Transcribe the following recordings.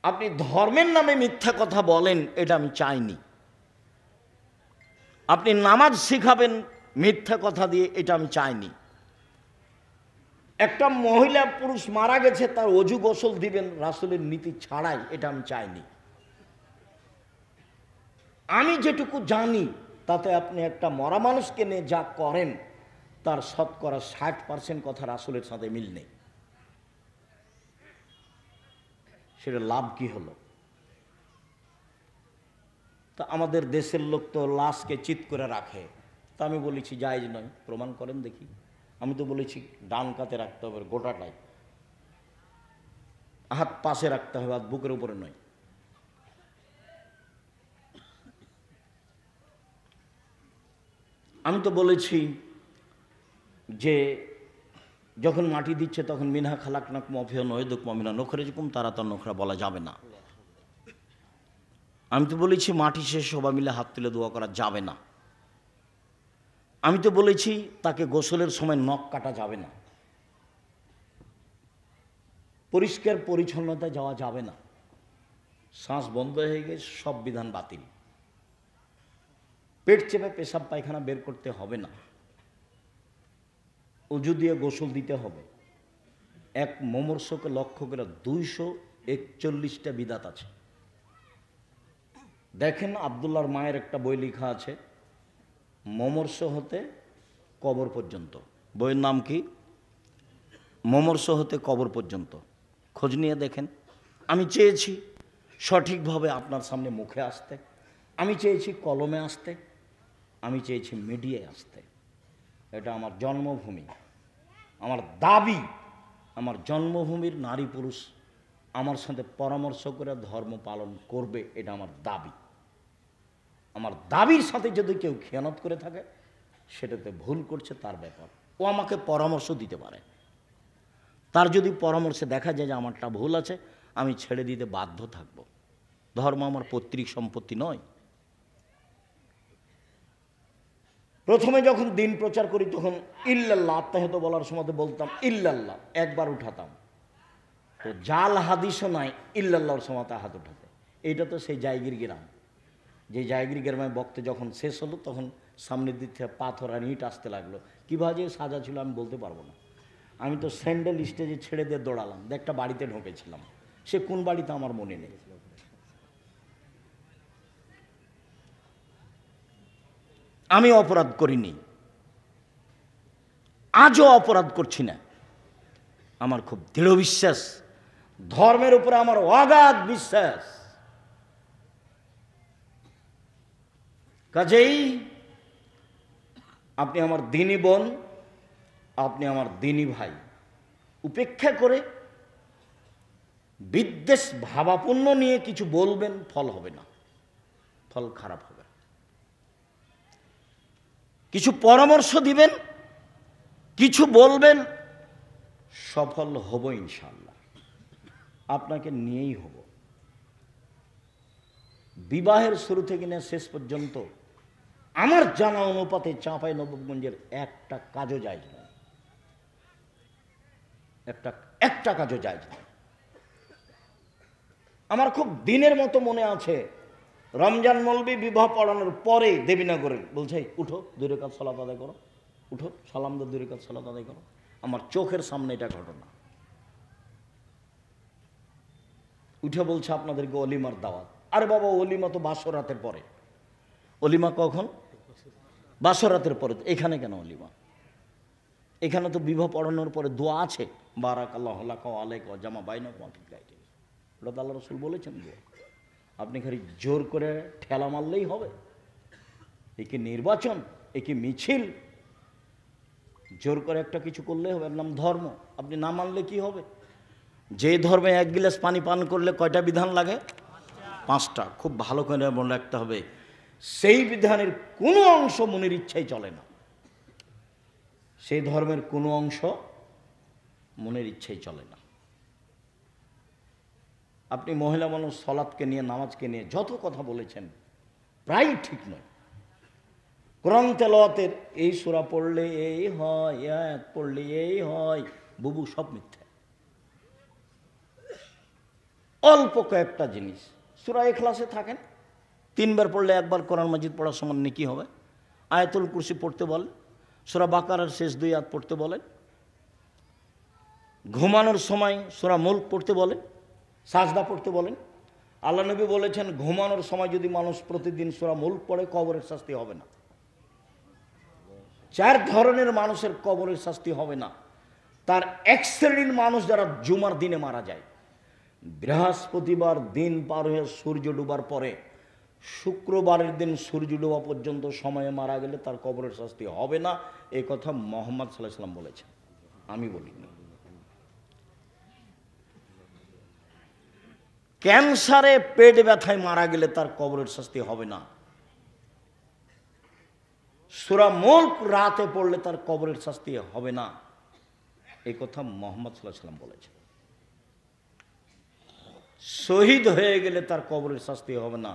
আপনি ধর্মের নামে মিথ্যা কথা বলেন, এটা আমি চাইনি। আপনি নামাজ শিখাবেন মিথ্যা কথা দিয়ে, এটা আমি চাইনি। একটা মহিলা পুরুষ মারা গেছে, তার অজু গোসল দিবেন রাসূলের নীতি ছাড়াই, এটা আমি চাইনি। আমি যেটুকু জানি তাতে আপনি একটা মরা মানুষকে নিয়ে যা করেন তার শতকরা 60% কথা রাসূলের সাথে মিল নেই। সেটা লাভ কি হলো? তা আমাদের দেশের লোক তো লাশকে চিৎ করে রাখে, তা আমি বলেছি জায়েজ নয়, প্রমাণ করেন দেখি। আমি তো বলেছি ডান কাতে রাখতে হবে গোটাটাই, হাত পাশে রাখতে হবে, হাত বুকের উপরে নয়। আমি তো বলেছি যে যখন মাটি দিচ্ছে তখন মিনহা খালাকনাকুম ওয়া ফিহা নুঈদুকুম ওয়া মিনহা নুখরিজুকুম, তারা তো নোখরা বলা যাবে না। আমি তো বলেছি মাটি শেষে সবাই মিলে হাত তুলে দোয়া করা যাবে না। আমি তো বলেছি তাকে গোসলের সময় নখ কাটা যাবে না, পরিষ্কার পরিচ্ছন্নতা যাওয়া যাবে না, শ্বাস বন্ধ হয়ে গেছে, সব বিধান বাতিল। পেট চেপে পেশাব পায়খানা বের করতে হবে না, উজু দিয়ে গোসল দিতে হবে। এক মুমূর্ষুকে লক্ষ্য করে 241টা বিদাত আছে। দেখেন আব্দুল্লাহর মায়ের একটা বই লেখা আছে, মুমূর্ষ হতে কবর পর্যন্ত। বইয়ের নাম কি? মুমূর্ষ হতে কবর পর্যন্ত। খোঁজ নিয়ে দেখেন। আমি চেয়েছি সঠিকভাবে আপনার সামনে মুখে আসতে, আমি চেয়েছি কলমে আসতে, আমি চেয়েছি মিডিয়ায় আসতে। এটা আমার জন্মভূমি, আমার দাবি। আমার জন্মভূমির নারী পুরুষ আমার সাথে পরামর্শ করে ধর্ম পালন করবে, এটা আমার দাবি। আমার দাবির সাথে যদি কেউ খেয়ানত করে থাকে সেটাতে ভুল করছে, তার ব্যাপার। ও আমাকে পরামর্শ দিতে পারে। তার যদি পরামর্শে দেখা যায় যে আমারটা ভুল আছে, আমি ছেড়ে দিতে বাধ্য থাকব। ধর্ম আমার পৈতৃক সম্পত্তি নয়। প্রথমে যখন দিন প্রচার করি তখন ইল্লাল্লাহ আত্মাহত বলার সময় বলতাম ইল্লাল্লাহ, একবার উঠাতাম। তো জাল হাদিসও নাই ইল্লাল্লাহর সময় হাত উঠাতে। এইটা তো সেই জায়গির গ্রাম, যে জায়গির গ্রামে বক্তে যখন শেষ হলো তখন সামনের দিক থেকে পাথর আর ইট আসতে লাগলো। কীভাবে যে সাজা ছিল আমি বলতে পারবো না। আমি তো স্যান্ডেল স্টেজে ছেড়ে দিয়ে দৌড়ালাম, একটা বাড়িতে ঢুকেছিলাম, সে কোন বাড়িতে আমার মনে নেই। আমি অপরাধ করিনি, আজও অপরাধ করছি না। আমার খুব দৃঢ় বিশ্বাস, ধর্মের উপরে আমার অগাধ বিশ্বাস। কাজেই আপনি আমার দিনী বোন, আপনি আমার দিনী ভাই, উপেক্ষা করে বিদ্বেষ ভাবাপন্ন নিয়ে কিছু বলবেন, ফল হবে না, ফল খারাপ হবে। কিছু পরামর্শ দিবেন, কিছু বলবেন, সফল হব ইনশাআল্লাহ। আপনাকে নিয়েই হব। বিবাহের শুরু থেকে নিয়ে শেষ পর্যন্ত আমার জানা অনুপাতে চাঁপাইনবাবগঞ্জের একটা কাজও যায় না, একটা কাজও যায় না। আমার খুব দিনের মতো মনে আছে, রমজান মৌলবী বিবাহ পড়ানোর পরে দেবীনগরে বলছে উঠো 2 রাকাত সালাত আদায় করো, উঠো সালাম দাও 2 রাকাত সালাত আদায় করো। আমার চোখের সামনে এটা ঘটনা। উঠে বলছে আপনাদেরকে অলিমার দাওয়াত। আরে বাবা, অলিমা তো বাসরাতের পরে। অলিমা কখন? বাসরাতের পরে। এখানে কেন অলিমা? এখানে তো বিবাহ পড়ানোর পরে দোয়া আছে, বারাকাল্লাহু লাকা ওয়া আলাইকা ওয়া জামা বাইনাকুমা ফিল খাইর। ওটা তো আল্লাহ রাসূল বলেছেন দোয়া। আপনি খালি জোর করে ঠেলা মারলেই হবে? এ কি নির্বাচন? এ কি মিছিল? জোর করে একটা কিছু করলে হবে? এর নাম ধর্ম। আপনি না মানলে কি হবে? যে ধর্মে 1 গ্লাস পানি পান করলে কয়টা বিধান লাগে? 5টা। খুব ভালো করে মনে রাখতে হবে, সেই বিধানের কোনো অংশ মনের ইচ্ছাই চলে না। সেই ধর্মের কোনো অংশ মনের ইচ্ছাই চলে না। আপনি মহিলা মানুষ সালাতকে নিয়ে, নামাজকে নিয়ে যত কথা বলেছেন প্রায় ঠিক নয়। কোরআন তেলাওয়াতের এই সূরা পড়লে এই হয়, আয়াত পড়লে এই হয়, বুবু, সব মিথ্যা। অল্প কয়েকটা জিনিস। সূরা ইখলাসে থাকেন, 3 বার পড়লে 1 বার কোরআন মাজিদ পড়ার সমান নেকি হবে। আয়াতুল কুরসি পড়তে বলেন, সূরা বাকারার শেষ 2 আয়াত পড়তে বলেন, ঘুমানোর সময় সূরা মুলক পড়তে বলেন, সাজদা পড়তে বলেন। আল্লাহ নবী বলেছেন ঘুমানোর সময় যদি মানুষ প্রতিদিন সূরা মুলক পড়ে কবরের শাস্তি হবে না। 4 ধরনের মানুষের কবরের শাস্তি হবে না। তার এক শ্রেণীর মানুষ যারা জুমার দিনে মারা যায়, বৃহস্পতিবার দিন পার হয়ে সূর্য ডুবার পরে শুক্রবারের দিন সূর্য ডোবা পর্যন্ত সময়ে মারা গেলে তার কবরের শাস্তি হবে না। এই কথা মুহাম্মদ সাল্লাল্লাহু আলাইহি ওয়াসাল্লাম বলেছেন, আমি বলিনি। ক্যান্সারে পেট ব্যথায় মারা গেলে তার কবরের শাস্তি হবে না। সূরা মুলক রাতে পড়লে তার কবরের শাস্তি হবে না। এই কথা মুহাম্মদ সাল্লাল্লাহু আলাইহি ওয়াসাল্লাম বলেছেন। শহীদ হয়ে গেলে তার কবরের শাস্তি হবে না।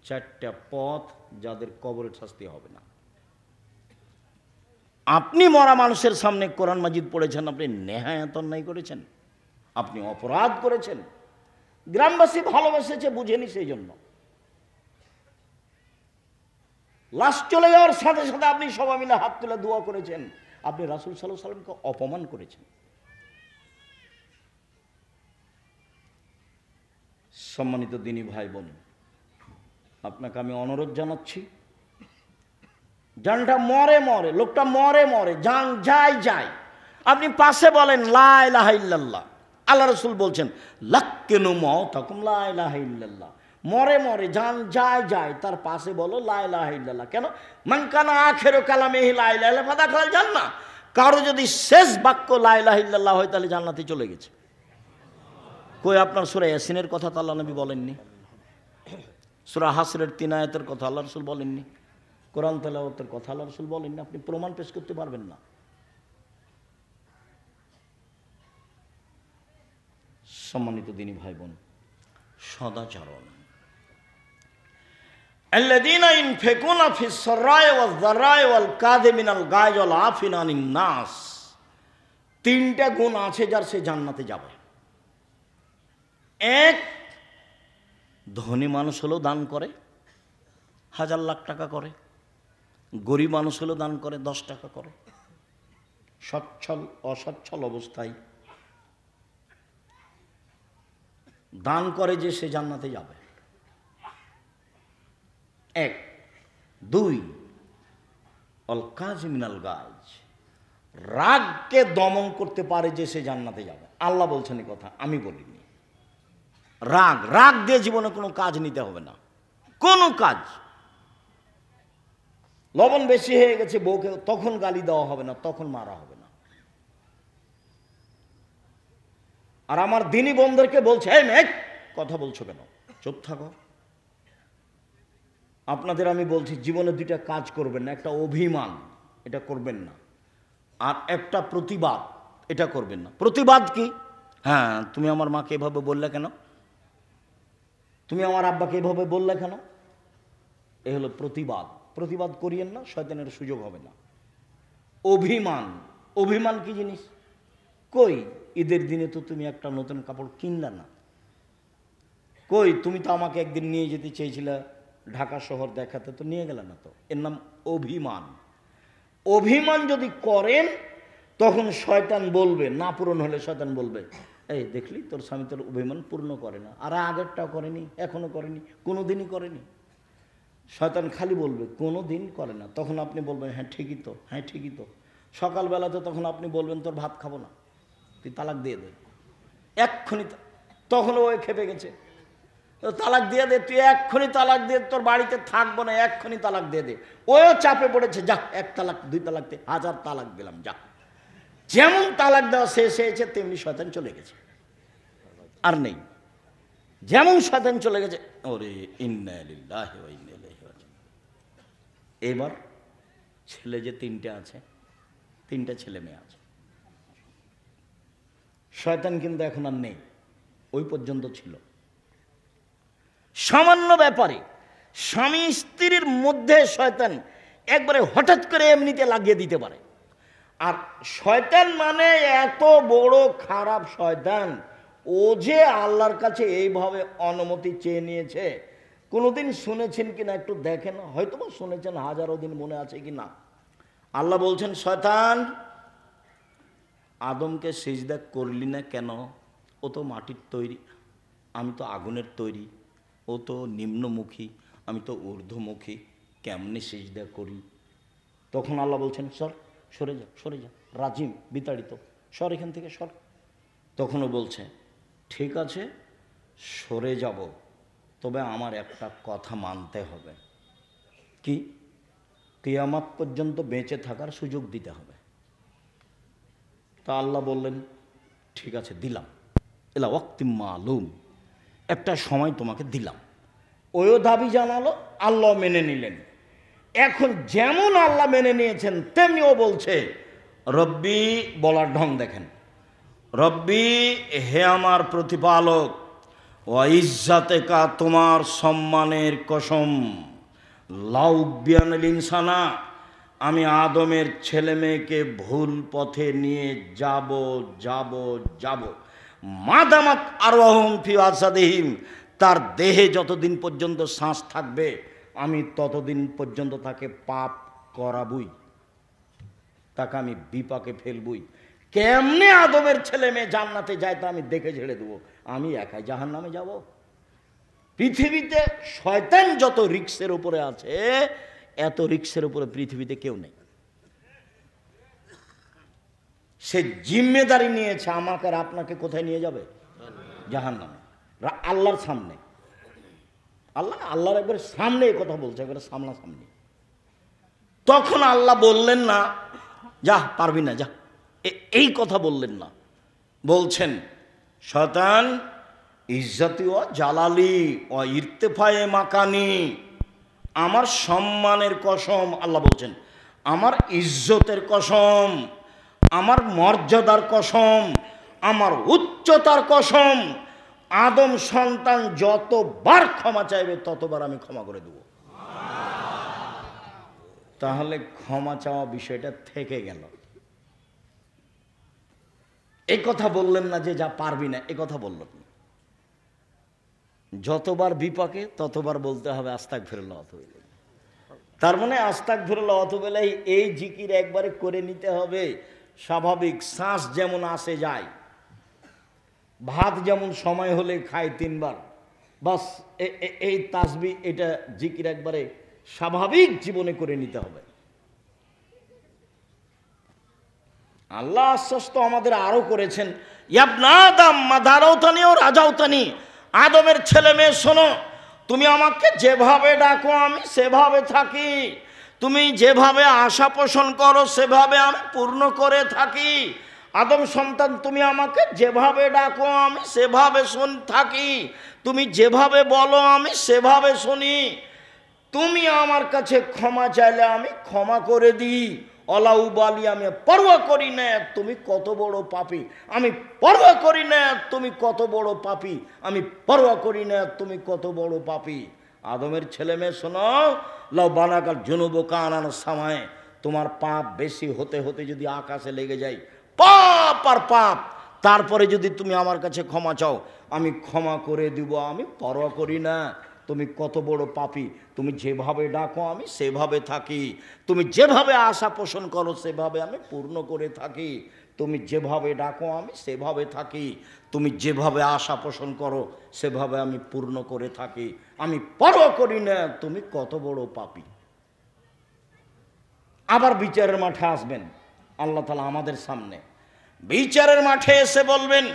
4টা পথ যাদের কবরের শাস্তি হবে না। আপনি মরা মানুষের সামনে কোরআন মাজিদ পড়েছেন, আপনি নেহায়াত অন্যায় করেছেন, আপনি অপরাধ করেছেন। গ্রামবাসী ভালোবেসেছে, বুঝেনি, সেই জন্য লাশ চলে যাওয়ার সাথে সাথে আপনি সবাই মিলে হাত তুলে দোয়া করেছেন। আপনি রাসূল সাল্লাল্লাহু আলাইহি ওয়াসাল্লামকে অপমান করেছেন। সম্মানিত দিনী ভাই বোন, আপনাকে আমি অনুরোধ জানাচ্ছি, জানটা মরে মরে, লোকটা মরে মরে, জান যায় যায়, আপনি পাশে বলেন লা ইলাহা ইল্লাল্লাহ। আল্লাহ রাসূল বলছেন লাক্কিনু মাউতাকুম লা ইলাহা ইল্লাল্লাহ। মরে মরে, জান যায় যায়, তার পাশে বলো লা ইলাহা ইল্লাল্লাহ। কেন? মান কানা আখিরু কালামিহি লা ইলাহা ইল্লাল্লাহ ফাদাখালাল জান্নাহ। কারো যদি শেষ বাক্য লা ইলাহা ইল্লাল্লাহ হয় তাহলে জান্নাতে চলে গেছে। কই আপনার সূরা ইয়াসিনের কথা তো আল্লাহ নবী বলেননি, সূরা হাসরের 3 আয়াতের কথা আল্লাহ রাসূল বলেননি, কোরআন তেলাওয়াতের কথা আল্লাহ রাসূল বলেননি। আপনি প্রমাণ পেশ করতে পারবেন না। সম্মানিত দিনী ভাই বোন, সদাচরণ। আল্লাযীনা ইনফিকুনা ফিস সাররাই ওয়াজ যাররাই ওয়াল কাযিমিনাল গায়জ ওয়াল আফিনা আনিন নাস। 3টা গুণ আছে যার সে জান্নাতে যাবে। 1, ধনী মানুষ হলেও দান করে, 1000 লাখ টাকা করে। গরিব মানুষ হলেও দান করে, 10 টাকা করে। সচ্ছল অসচ্ছল অবস্থায় দান করে যে সে জান্নাতে যাবে। 1। 2, অল কাযিমিনাল গায়জ, রাগকে দমন করতে পারে যে সে জান্নাতে যাবে। আল্লাহ বলছেন এই কথা, আমি বলিনি। রাগ দিয়ে জীবনে কোনো কাজ নিতে হবে না, কোনো কাজ। লবণ বেশি হয়ে গেছে বউকে, তখন গালি দেওয়া হবে না, তখন মারা হবে না। আর আমার দিনী বন্ধুদেরকে বলছে, এই মেয়ে কথা বলছো কেন, চুপ থাকো। আপনাদের আমি বলছি, জীবনে 2টা কাজ করবেন না। একটা অভিমান, এটা করবেন না। আর একটা প্রতিবাদ, এটা করবেন না। প্রতিবাদ কি? হ্যাঁ, তুমি আমার মাকে এভাবে বললে কেন, তুমি আমার আব্বাকে এভাবে বললে কেন, এ হলো প্রতিবাদ। প্রতিবাদ করিয়েন না, শয়তানের সুযোগ হবে না। অভিমান, অভিমান কি জিনিস? কই ঈদের দিনে তো তুমি একটা নতুন কাপড় কিনলে না, কই তুমি তো আমাকে একদিন নিয়ে যেতে চেয়েছিলে ঢাকা শহর দেখাতে, তো নিয়ে গেলে না তো। এর নাম অভিমান। অভিমান যদি করেন তখন শয়তান বলবে, না পূরণ হলে শয়তান বলবে, এই দেখলি তোর স্বামী তোর অভিমান পূর্ণ করে না, আর আগেরটাও করেনি, এখনো করেনি, কোনোদিনই করেনি। শয়তান খালি বলবে কোনো দিন করে না। তখন আপনি বলবেন হ্যাঁ ঠিকই তো, হ্যাঁ ঠিকই তো। সকালবেলাতে তখন আপনি বলবেন তোর ভাত খাবো না, তুই তালাক দিয়ে দে, এক্ষুনি। তখন ও খেপে গেছে, তালাক দিয়ে দে, তুই এক্ষুনি তালাক দিয়ে, তোর বাড়িতে থাকবো না, এক্ষুনি তালাক দিয়ে দে। ওও চাপে পড়েছে, যা 1 তালাক 2 তালাক 1000 তালাক দিলাম, যা। যেমন তালাক দেওয়া শেষ হয়েছে তেমনি শয়তান চলে গেছে, আর নেই। যেমন শয়তান চলে গেছে, ওরে ইন্না লিল্লাহি ওয়া ইন্না ইলাইহি রাজিউন। এবার ছেলে যে 3টে আছে, 3টা ছেলে মেয়ে আছে। শয়তান কিন্তু এখন আর নেই, ওই পর্যন্ত ছিল। সামান্য ব্যাপারে স্বামী স্ত্রীর মধ্যে শয়তান একবারে হঠাৎ করে এমনিতে লাগিয়ে দিতে পারে। আর শয়তান মানে এত বড় খারাপ শয়তান, ও যে আল্লাহর কাছে এইভাবে অনুমতি চেয়ে নিয়েছে, কোনোদিন শুনেছেন কিনা একটু দেখেন, হয়তো বা শুনেছেন, হাজারো দিন মনে আছে কি না। আল্লাহ বলছেন, শয়তান আদমকে সিজদা করলি না কেন? ও তো মাটির তৈরি, আমি তো আগুনের তৈরি। ও তো নিম্নমুখী, আমি তো ঊর্ধ্বমুখী, কেমনে সিজদা করি? তখন আল্লাহ বলছেন, সরে যা, সরে যা, রাজিম বিতাড়িত, সর এখান থেকে, সর। তখনও বলছে, ঠিক আছে সরে যাব, তবে আমার একটা কথা মানতে হবে। কি? কিয়ামত পর্যন্ত বেঁচে থাকার সুযোগ দিতে হবে। তা আল্লাহ বললেন, ঠিক আছে দিলাম, এলা ওয়াক্তিম মালুম, একটা সময় তোমাকে দিলাম। ওও দাবি জানালো, আল্লাহ মেনে নিলেন। এখন যেমন আল্লাহ মেনে নিয়েছেন তেমনি ও বলছে রব্বি, বলার ঢং দেখেন, রব্বি হে আমার প্রতিপালক, ও ইজ্জাতেকা তোমার সম্মানের কসম, লাউবিয়ানিল ইনসানা, আমি আদমের ছেলে মেয়েকে ভুল পথে নিয়ে যাব যাব যাব, মাদামাত আরওয়াহুম ফি আসাদিহিম, তার দেহে যতদিন পর্যন্ত শ্বাস থাকবে আমি ততদিন পর্যন্ত তাকে পাপ করাবই, তাকে আমি বিপাকে ফেলবই। কেমনে আদমের ছেলে মেয়ে জান্নাতে যায় তা আমি দেখে ঝেড়ে দেবো, আমি একাই জাহান্নামে যাব? পৃথিবীতে শয়তান যত রিক্সের উপরে আছে, এত রিক্সের উপরে পৃথিবীতে কেউ নেই। সে জিম্মেদারি নিয়েছে আমাকে আর আপনাকে কোথায় নিয়ে যাবে? জাহান্নামে, আল্লাহর সামনে। আল্লাহর একবার সামনে এই কথা বলছে, একবার সামনাসামনি। তখন আল্লাহ বললেন না যা পারবি না যা, এই কথা বললেন না। বলছেন, শয়তান ইজ্জতি ও জালালি ও ইরতেফায়ে মাকানি, আমার সম্মানের কসম, আল্লাহ বলছেন আমার ইজ্জতের কসম, আমার মর্যাদার কসম, আমার উচ্চতার কসম, আদম সন্তান যতবার ক্ষমা চাইবে ততবার আমি ক্ষমা করে দেব। তাহলে ক্ষমা চাওয়া বিষয়টা থেকে গেল। এই কথা বললেন না যে যা পারবি না, এ কথা বললেন না। যতবার বিপাকে ততবার বলতে হবে আস্তাগফিরুল্লাহ ওয়া আতুবু ইলাইহি। তার মানে আস্তাগফিরুল্লাহ ওয়া আতুবু ইলাইহি এই জিকির একবারে করে নিতে হবে। স্বাভাবিক শ্বাস যেমন আসে যায়, ভাত যেমন সময় হলে খায় 3 বার, বাস এই তাসবিহ এটা জিকির একবারে স্বাভাবিক জীবনে করে নিতে হবে। আল্লাহ আশ্বস্ত আমাদের আরো করেছেন, ইয়াবনা আদম মাদারাউতানি ও রাজাউতানি, আদমের ছেলে মেয়ে শোনো, তুমি আমাকে যেভাবে ডাকো আমি সেভাবে থাকি, তুমি যেভাবে আশা পোষণ করো সেভাবে আমি পূর্ণ করে থাকি। আদম সন্তান তুমি আমাকে যেভাবে ডাকো আমি সেভাবে থাকি, তুমি যেভাবে বলো আমি সেভাবে শুনি, তুমি আমার কাছে ক্ষমা চাইলে আমি ক্ষমা করে দিই, অলাউবালি, আমি পরোয়া করি না তুমি কত বড় পাপী, আমি পরোয়া করি না তুমি কত বড় পাপী, আমি পরোয়া করি না তুমি কত বড় পাপী। আদমের ছেলে মেয়ে শোনো, লাউ বানাকাল জুনুব কানান সামায়, তোমার পাপ বেশি হতে হতে যদি আকাশে লেগে যায়, পাপ আর পাপ, তারপরে যদি তুমি আমার কাছে ক্ষমা চাও আমি ক্ষমা করে দিব, আমি পরোয়া করি না তুমি কত বড় পাপী, তুমি যেভাবে ডাকো আমি সেভাবে থাকি, তুমি যেভাবে আশা পোষণ করো সেভাবে আমি পূর্ণ করে থাকি, তুমি যেভাবে ডাকো আমি সেভাবে থাকি, তুমি যেভাবে আশা পোষণ করো সেভাবে আমি পূর্ণ করে থাকি, আমি পরোয়া করি না তুমি কত বড় পাপী। আবার বিচারের মাঠে আসবেন আল্লাহ তাআলা আমাদের সামনে, বিচারের মাঠে এসে বলবেন,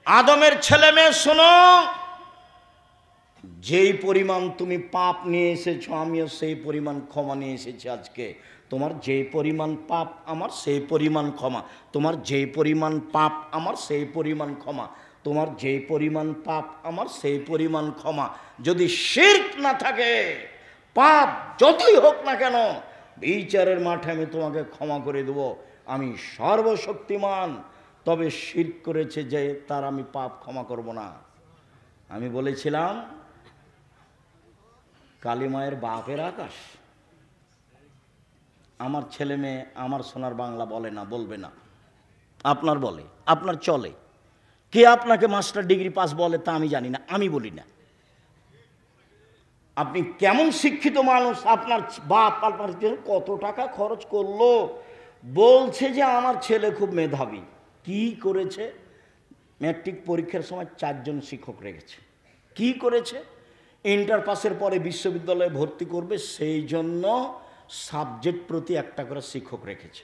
আদমের ছেলে মেয়ে শোনো, যেই পরিমাণ তুমি পাপ নিয়ে এসেছো আমিও সেই পরিমাণ ক্ষমা নিয়ে এসেছি আজকে, তোমার যেই পরিমাণ পাপ আমার সেই পরিমাণ ক্ষমা, তোমার যেই পরিমাণ পাপ আমার সেই পরিমাণ ক্ষমা, তোমার যেই পরিমাণ পাপ আমার সেই পরিমাণ ক্ষমা। যদি শিরক না থাকে, পাপ যতই হোক না কেন, বিচারের মাঠে আমি তোমাকে ক্ষমা করে দেব, আমি সর্বশক্তিমান। তবে শিরক করেছে যে তার আমি পাপ ক্ষমা করব না। আমি বলেছিলাম কালিমায়ের বাপের আকাশ, আমার ছেলে মেয়ে আমার সোনার বাংলা বলে না, বলবে না, আপনার বলে, আপনার চলে, কে আপনাকে মাস্টার ডিগ্রি পাস বলে তা আমি জানি না, আমি বলি না। আপনি কেমন শিক্ষিত মানুষ, আপনার বাপ আপনার কত টাকা খরচ করলো, বলছে যে আমার ছেলে খুব মেধাবী। কি করেছে? ম্যাট্রিক পরীক্ষার সময় 4 জন শিক্ষক রেখেছে। কি করেছে? ইন্টার পাসের পরে বিশ্ববিদ্যালয়ে ভর্তি করবে, সেই জন্য সাবজেক্ট প্রতি একটা করে শিক্ষক রেখেছে।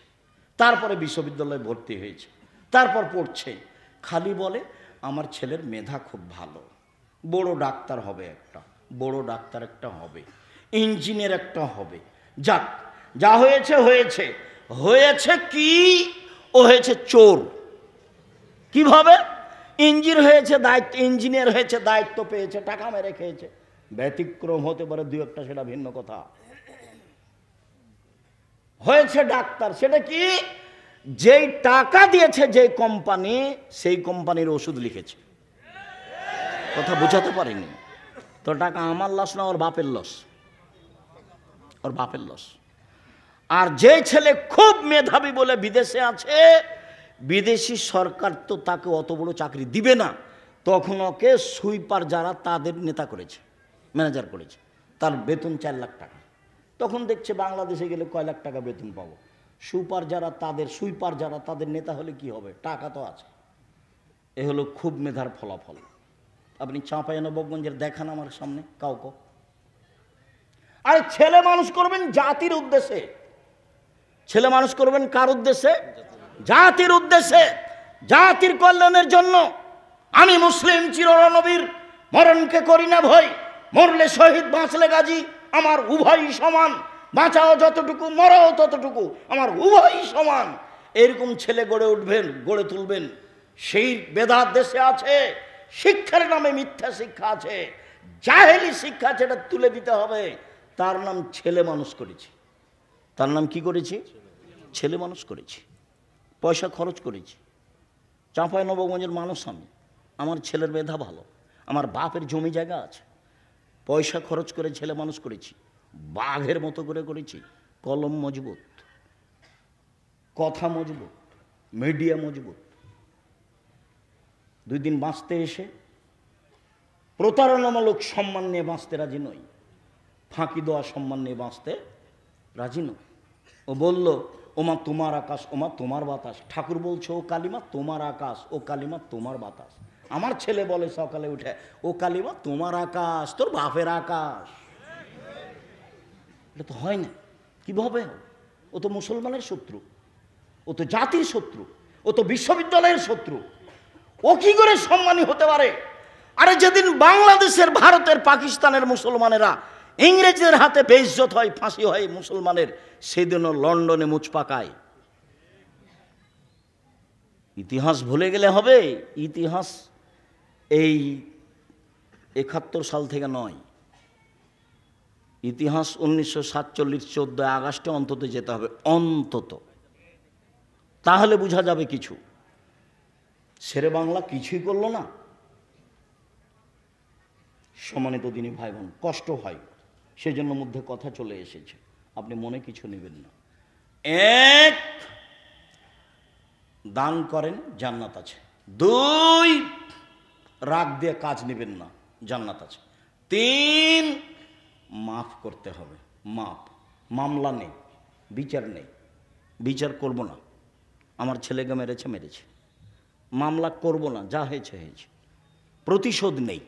তারপরে বিশ্ববিদ্যালয়ে ভর্তি হয়েছে, তারপর পড়ছে। খালি বলে আমার ছেলের মেধা খুব ভালো, বড় ডাক্তার হবে একটা, বড় ডাক্তার একটা হবে, ইঞ্জিনিয়ার একটা হবে। যাক, যা হয়েছে হয়েছে। হয়েছে কি? ও হয়েছে চোর। কিভাবে? ইঞ্জিনিয়ার হয়েছে, দায়িত্ব পেয়েছে, টাকা মেরে খেয়েছে। ব্যতিক্রম হতে পারে 2-1টা, সেটা ভিন্ন কথা। হয়েছে ডাক্তার, সেটা কি? যেই টাকা দিয়েছে যে কোম্পানি, সেই কোম্পানির ওষুধ লিখেছে। কথা বুঝাতে পারিনি তো? টাকা আমার লস না, ওর বাপের লস, ওর বাপের লস। আর যে ছেলে খুব মেধাবী বলে বিদেশে আছে, বিদেশি সরকার তো তাকে অত বড় চাকরি দিবে না, তখন ওকে সুইপার যারা তাদের নেতা করেছে, ম্যানেজার করেছে, তার বেতন 4 লাখ টাকা। তখন দেখছে বাংলাদেশে গেলে কয় লাখ টাকা বেতন পাবো। সুইপার যারা তাদের নেতা হলে কি হবে? টাকা তো আছে। এ হলো খুব মেধার ফলাফল। আপনি চাঁপাইনবাবগঞ্জের দেখান আমার সামনে কাউকে। আরে ছেলে মানুষ করবেন জাতির উদ্দেশ্যে। ছেলে মানুষ করবেন কার উদ্দেশ্যে? জাতির উদ্দেশ্যে, জাতির কল্যাণের জন্য। আমি মুসলিম চিরনবীর, মরণকে করি না ভয়, মরলে শহীদ বাঁচলে গাজী, আমার উভয়ই সমান, বাঁচাও যতটুকু মরাও ততটুকু, আমার উভয়ই সমান। এরকম ছেলে গড়ে তুলবেন। সেই বেদাত দেশে আছে, শিক্ষার নামে মিথ্যা শিক্ষা আছে, জাহেলি শিক্ষা, যেটা তুলে দিতে হবে। তার নাম ছেলে মানুষ করেছি। তার নাম কি করেছি? ছেলে মানুষ করেছি, পয়সা খরচ করেছি। চাঁপাইনবাবগঞ্জের মানুষ আমি, আমার ছেলের মেধা ভালো, আমার বাপের জমি জায়গা আছে, পয়সা খরচ করে ছেলে মানুষ করেছি, বাঘের মতো করে করেছি। কলম মজবুত, কথা মজবুত, মিডিয়া মজবুত। 2 দিন বাঁচতে এসে প্রতারণামূলক সম্মান নিয়ে বাঁচতে রাজি নই, ফাঁকি দেওয়া সম্মান নিয়ে বাঁচতে রাজি নই। ও বলল ওমা তোমার আকাশ, ওমা তোমার বাতাস। ঠাকুর বলছে ও কালিমা তোমার আকাশ, ও কালিমা তোমার বাতাস। আমার ছেলে বলে সকালে উঠে, ও কালিমা তোমার আকাশ, তোর বাপের আকাশ। এটা তো হয় না। কিভাবে? ও তো মুসলমানের শত্রু, ও তো জাতির শত্রু, ও তো বিশ্ববিদ্যালয়ের শত্রু। ও কি করে সম্মানী হতে পারে? আরে যেদিন বাংলাদেশের, ভারতের, পাকিস্তানের মুসলমানেরা ইংরেজদের হাতে বেইজ্জত হয়, ফাঁসি হয় মুসলমানের, সেদিনও লন্ডনে মুচ পাকায়। ইতিহাস ভুলে গেলে হবে? ইতিহাস এই 71 সাল থেকে নয়, ইতিহাস 1947 14 আগস্টে অন্তত যেতে হবে, অন্তত। তাহলে বোঝা যাবে কিছু। শেরে বাংলা কিছুই করলো না। সম্মানিত দিনী ভাই বোন, কষ্ট হয়, সেজন্য মধ্যে কথা চলে এসেছে, আপনি মনে কিছু নেবেন না। 1, দান করেন, জান্নাত আছে। 2, রাগ দিয়ে কাজ নেবেন না, জান্নাত আছে। 3, মাফ করতে হবে, মাপ। মামলা নেই, বিচার নেই, বিচার করব না। আমার ছেলেকে মেরেছে, মামলা করব না, যা হয়েছে হয়েছে, প্রতিশোধ নেই।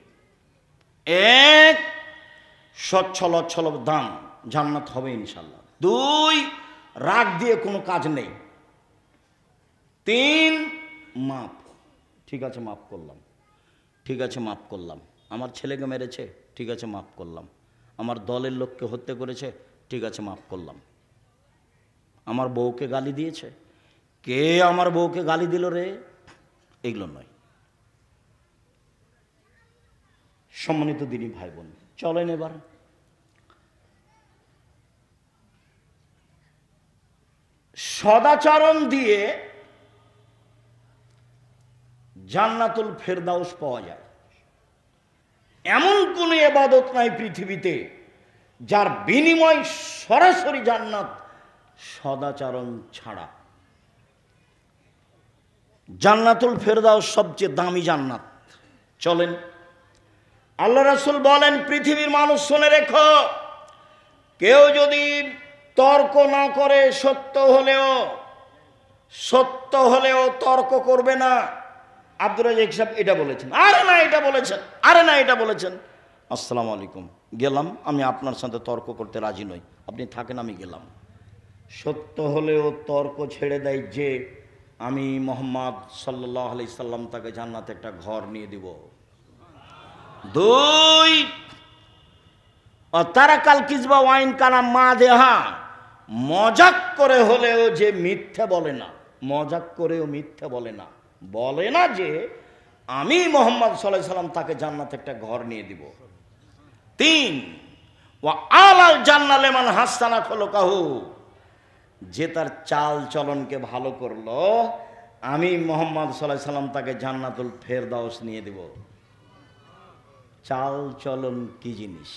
1, সচ্ছল অচ্ছল দান, জান্নাত হবে ইনশাল্লাহ। 2, রাগ দিয়ে কোনো কাজ নেই। 3, মাপ। ঠিক আছে মাফ করলাম, ঠিক আছে মাফ করলাম। আমার ছেলেকে মেরেছে, ঠিক আছে মাফ করলাম। আমার দলের লোককে হত্যা করেছে, ঠিক আছে মাফ করলাম। আমার বউকে গালি দিয়েছে, কে আমার বউকে গালি দিল রে, এগুলো নয়। সম্মানিত দিনী ভাই বোন, চলেন এবার সদাচরণ দিয়ে জান্নাতুল ফেরদাউস পাওয়া যায়। এমন কোন ইবাদত নাই পৃথিবীতে যার বিনিময় সরাসরি জান্নাত, সদাচরণ ছাড়া। জান্নাতুল ফেরদাউস সবচেয়ে দামি জান্নাত। চলেন, আল্লাহ রাসূল বলেন, পৃথিবীর মানুষ শুনে রেখো, কেউ যদি তর্ক না করে, সত্য হলেও তর্ক করবে না। আব্দুর রাজ্জাক সাহেব এটা বলেছেন, আরে না এটা বলেছেন, আরে না এটা বলেছেন। আসসালামু আলাইকুম, গেলাম, আমি আপনার সাথে তর্ক করতে রাজি নই, আপনি থাকেন, আমি গেলাম। সত্য হলেও তর্ক ছেড়ে দেয় যে আমি মুহাম্মদ সাল্লাল্লাহু আলাইহি সাল্লাম তাকে জান্নাতে একটা ঘর নিয়ে দিব। দুই, তারাকাল কিজবা ওয়াইন কানা মা দেহা, মজাক করে হলেও যে মিথ্যে বলে না, মজাক করেও মিথ্যে বলে না, বলে না যে আমি মুহাম্মদ সাল্লাল্লাহু আলাইহি সাল্লাম তাকে জান্নাতে একটা ঘর নিয়ে দিব। তিন, ওয়া আলাল জান্নাত লিমান হাসানা খুলুকাহু, যে তার চাল চলনকে ভালো করলো, আমি মুহাম্মদ সাল্লাল্লাহু আলাইহি সাল্লাম তাকে জান্নাতুল ফেরদাউস নিয়ে দেব। চাল চলন কি জিনিস?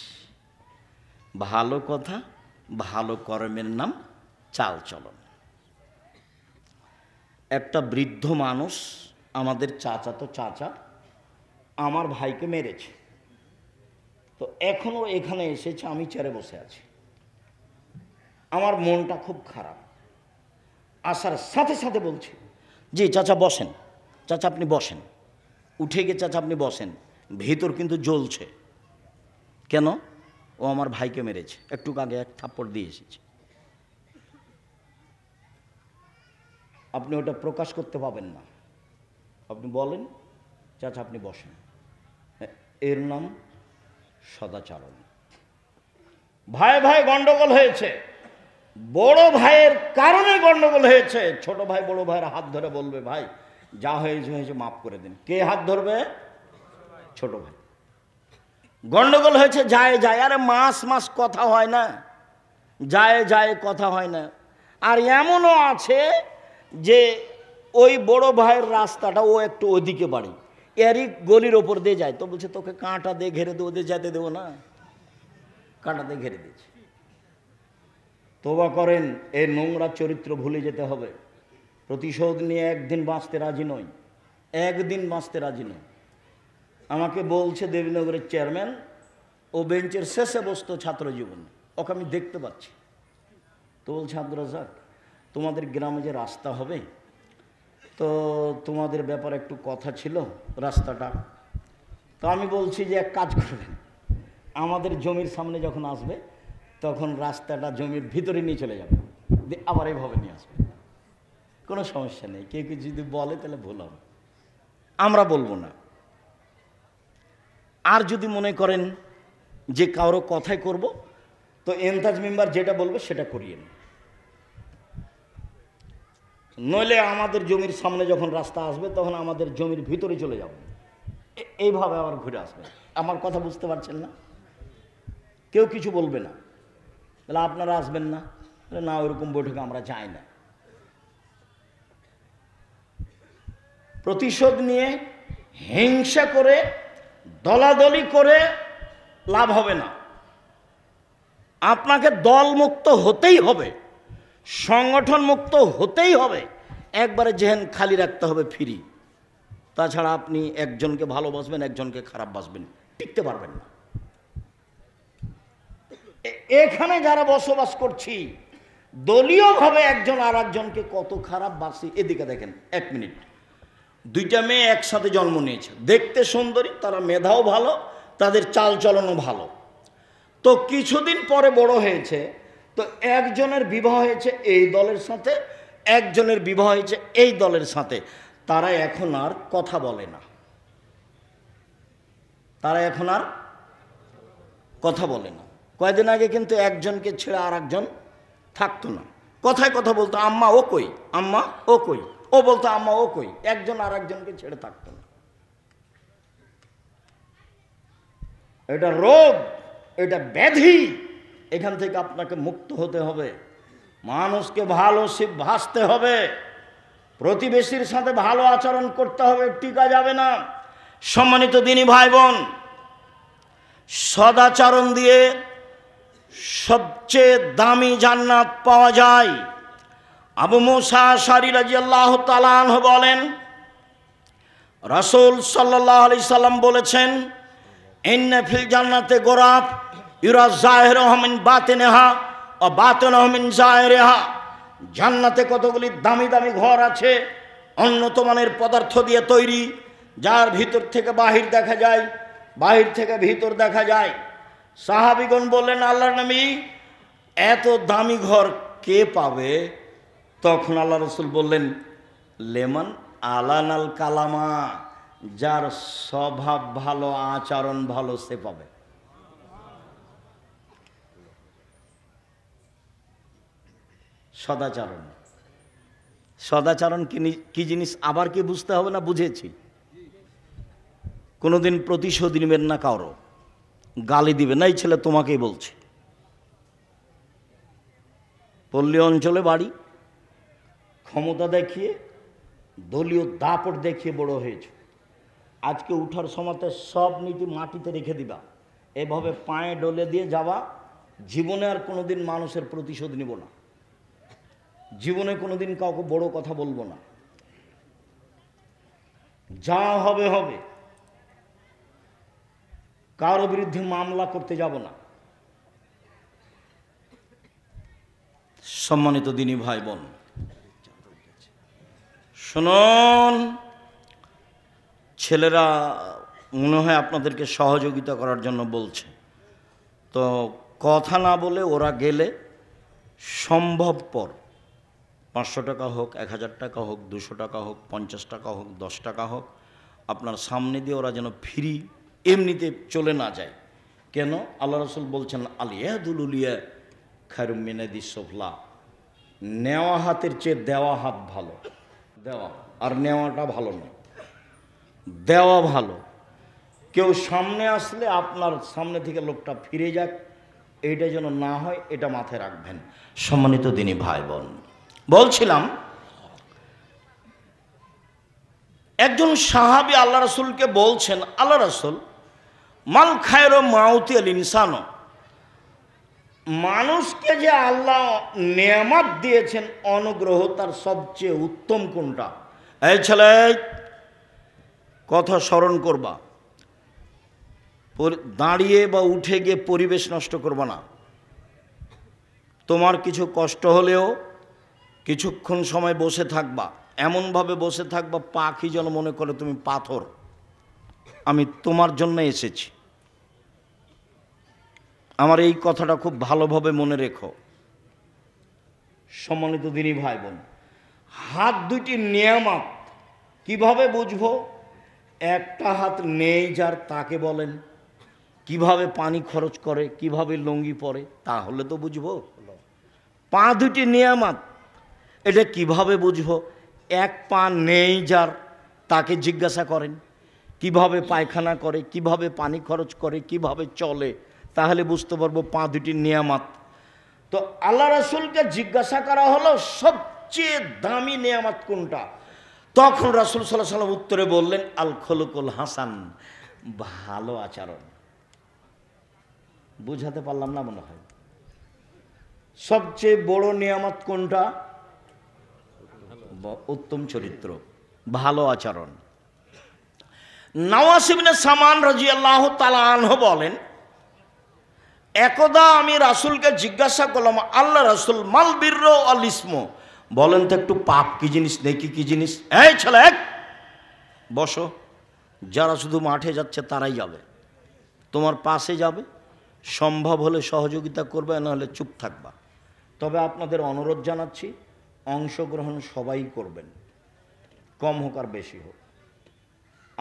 ভালো কথা, ভালো কর্মের নাম চাল চলন। একটা বৃদ্ধ মানুষ, আমাদের চাচা আমার ভাইকে মেরেছে, তো এখনও এখানে এসেছে, আমি চেয়ারে বসে আছি, আমার মনটা খুব খারাপ। আসার সাথে সাথে বলছি, জি চাচা বসেন, চাচা আপনি বসেন। উঠে গিয়ে চাচা আপনি বসেন, ভিতর কিন্তু জ্বলছে। কেন? ও আমার ভাইকে মেরেছে, একটু আগে এক থাপ্পড় দিয়ে এসেছে। আপনি ওটা প্রকাশ করতে পাবেন না, আপনি বলেন চাচা আপনি বসেন। এর নাম সদাচরণ। ভাই ভাই গন্ডগোল হয়েছে, বড় ভাইয়ের কারণে গন্ডগোল হয়েছে। ছোট ভাই বড় ভাইয়ের হাত ধরে বলবে, ভাই যা হয়েছে মাফ করে দিন। কে হাত ধরবে? ছোট ভাই। গন্ডগোল হয়েছে, যায়, আরে মাস কথা হয় না, যায় কথা হয় না। আর এমনও আছে যে ওই বড় ভাইয়ের রাস্তাটা ও একটু ওদিকে বাড়ি, এরই গলির ওপর দিয়ে যায়, তো বলছে তোকে কাঁটা দিয়ে ঘেরে দেবো, ওদের যেতে দেবো না, কাঁটা দিয়ে ঘেরে দিয়েছে। তওবা করেন, এই নোংরা চরিত্র ভুলে যেতে হবে। প্রতিশোধ নিয়ে একদিন বাঁচতে রাজি নই, একদিন বাঁচতে রাজি নই। আমাকে বলছে দেবীনগরের চেয়ারম্যান, ও বেঞ্চের শেষে বসতো ছাত্র জীবনে, ওকে আমি দেখতে পাচ্ছি। তো বলছে, আব্দুর রাজ্জাক তোমাদের গ্রামে যে রাস্তা হবে, তো তোমাদের ব্যাপারে একটু কথা ছিল রাস্তাটা। তো আমি বলছি যে এক কাজ করবেন, আমাদের জমির সামনে যখন আসবে তখন রাস্তাটা জমির ভিতরে নিয়ে চলে যাবে, আবার এইভাবে নিয়ে আসবে, কোনো সমস্যা নেই। কেউ কেউ যদি বলে তাহলে ভুল হবে, আমরা বলবো না। আর যদি মনে করেন যে কারো কথাই করব, তো এনতাজ মেম্বার যেটা বলবে সেটা করিয়ে নিন, নইলে আমাদের জমির সামনে যখন রাস্তা আসবে তখন আমাদের জমির ভিতরে চলে যাব, এইভাবে আবার ঘুরে আসবে। আমার কথা বুঝতে পারছেন না? কেউ কিছু বলবে না, তাহলে আপনারা আসবেন না? না, ওইরকম বৈঠকে আমরা যাই না। প্রতিশোধ নিয়ে হিংসা করে দলাদলি করে লাভ হবে না। আপনাকে দলমুক্ত হতেই হবে, সংগঠন মুক্ত হতেই হবে, একবারে জেহেন খালি রাখতে হবে, ফ্রি। তাছাড়া আপনি একজনকে ভালোবাসবেন, একজনকে খারাপ বাসবেন, টিকতে পারবেন না। এখানে যারা বসবাস করছি, দলীয়ভাবে একজন আর একজনকে কত খারাপ বাসি। এদিকে দেখেন, এক মিনিট, দুইটা মেয়ে একসাথে জন্ম নিয়েছে, দেখতে সুন্দরী, তারা মেধাও ভালো, তাদের চাল চলনও ভালো। তো কিছুদিন পরে বড় হয়েছে, তো একজনের বিবাহ হয়েছে এই দলের সাথে, একজনের বিবাহ হয়েছে এই দলের সাথে। তারা এখন আর কথা বলে না, তারা এখন আর কথা বলে না। কয়েকদিন আগে কিন্তু একজনকে ছেড়ে আর একজন থাকতো না, কথায় কথা বলতো, আম্মা ও কই, আম্মা ও কই, ও বলতো আম্মা ও কই, একজন আর একজনকে ছেড়ে থাকতো না। এটা রোগ, এটা ব্যাধি, এখান থেকে আপনাকে মুক্ত হতে হবে। মানুষকে ভালো ভাসতে হবে, প্রতিবেশীর সাথে ভালো আচরণ করতে হবে, টিকা যাবে না। সম্মানিত দিনী ভাই বোন, সদাচরণ দিয়ে সবচেয়ে দামি জান্নাত পাওয়া যায়। আবু মুসা আশআরী রাদিয়াল্লাহু তাআলা আনহু বলেন, রাসূল সাল্লাল্লাহু আলাইহি সাল্লাম বলেছেন, ইন্না ফিল জান্নাতে গোরাফ ইউরা যাহিরুহা মিন বাতিনিহা ওয়া বাতিনুহা মিন যাহিরিহা। জান্নাতে কতগুলি দামি দামি ঘর আছে, উন্নত মানের পদার্থ দিয়ে তৈরি, যার ভিতর থেকে বাহির দেখা যায়, বাহির থেকে ভিতর দেখা যায়। সাহাবীগণ বললেন, আল্লাহর নবী, এত দামি ঘর কে পাবে? তখন আল্লাহ রাসূল বললেন, লেমান আলানাল কালামা, যার স্বভাব ভালো, আচরণ ভালো, সে পাবে। সদাচরণ, সদাচরণ কি জিনিস আবার কি বুঝতে হবে না? বুঝেছি। কোনোদিন প্রতিশোধ নেবেন না, কারো গালি দিবে না। এই ছেলে তোমাকেই বলছে, পল্লী অঞ্চলে বাড়ি, ক্ষমতা দেখিয়ে, দলীয় দাপট দেখিয়ে বড় হয়েছে। আজকে উঠার সময়তে সব নীতি মাটিতে রেখে দিবা, এভাবে পায়ে ডলে দিয়ে যাওয়া। জীবনে আর কোনোদিন মানুষের প্রতিশোধ নিব না, জীবনে কোনোদিন কাউকে বড় কথা বলবো না। যা হবে হবে, কারো বিরুদ্ধে মামলা করতে যাব না। সম্মানিত দিনী ভাই বোন, শুনুন, ছেলেরা মনে হয় আপনাদেরকে সহযোগিতা করার জন্য বলছে, তো কথা না বলে ওরা গেলে সম্ভবপর 500 টাকা হোক, 1000 টাকা হোক, 200 টাকা হোক, 50 টাকা হোক, 10 টাকা হোক, আপনার সামনে দিয়ে ওরা যেন ফ্রি এমনিতে চলে না যায়। কেন? আল্লাহ রাসূল বলছেন, আলিয়াদুল উলিয়া খায়রুম মিনাদিস সুফলা, নেওয়া হাতের চেয়ে দেওয়া হাত ভালো। দেওয়া আর নেওয়াটা ভালো নয়, দেওয়া ভালো। কেউ সামনে আসলে আপনার সামনে থেকে লোকটা ফিরে যাক, এইটা যেন না হয়, এটা মাথায় রাখবেন। সম্মানিত দিনী ভাই বোন, বলছিলাম, একজন সাহাবী আল্লাহ রাসূলকে বলছেন, আল্লাহ রাসূল, মাল খায়রু মাউতি আল ইনসানো, মানুষকে যে আল্লাহ নেয়ামত দিয়েছেন, অনুগ্রহ, তার সবচেয়ে উত্তম কোনটা? এই ছেলে, কথা স্মরণ করবা, দাঁড়িয়ে বা উঠে গিয়ে পরিবেশ নষ্ট করবা না। তোমার কিছু কষ্ট হলেও কিছুক্ষণ সময় বসে থাকবা, এমনভাবে বসে থাকবা পাখি যেন মনে করে তুমি পাথর, আমি তোমার জন্য এসেছি। আমার এই কথাটা খুব ভালোভাবে মনে রেখো। সম্মানিত দিনী ভাই বোন, হাত দুটি নিয়ামত কিভাবে বুঝবো? একটা হাত নেই যার, তাকে বলেন কিভাবে পানি খরচ করে, কিভাবে লুঙ্গি পরে, তাহলে তো বুঝবো। পা দুটি নিয়ামত, এটা কিভাবে বুঝবো? এক পা নেই যার, তাকে জিজ্ঞাসা করেন কিভাবে পায়খানা করে, কিভাবে পানি খরচ করে, কিভাবে চলে, তাহলে বুঝতে পারবো পা দুটি নিয়ামত। তো আল্লাহ রাসূলকে জিজ্ঞাসা করা হলো সবচেয়ে দামি নিয়ামত কোনটা? তখন রাসূল সাল্লাল্লাহু আলাইহি ওয়াসাল্লাম উত্তরে বললেন, আল খুলুকুল হাসান, ভালো আচরণ। বুঝাতে পারলাম না মনে হয়? সবচেয়ে বড় নিয়ামত কোনটা? উত্তম চরিত্র, ভালো আচরণ। নওয়াস ইবনে সামান রাদিয়াল্লাহু তাআলা আনহু বলেন, একদা আমি রাসূলকে জিজ্ঞাসা করলাম, আল্লাহ রাসূল, মাল বিরর আল ইসম, বলেন তো একটু পাপ কি জিনিস, নেকি কি জিনিস? এই ছেলে, বসো, যারা শুধু মাঠে যাচ্ছে তারাই যাবে, তোমার পাশে যাবে, সম্ভব হলে সহযোগিতা করবে, না হলে চুপ থাকবা। তবে আপনাদের অনুরোধ জানাচ্ছি, অংশগ্রহণ সবাই করবেন, কম হোক আর বেশি হোক।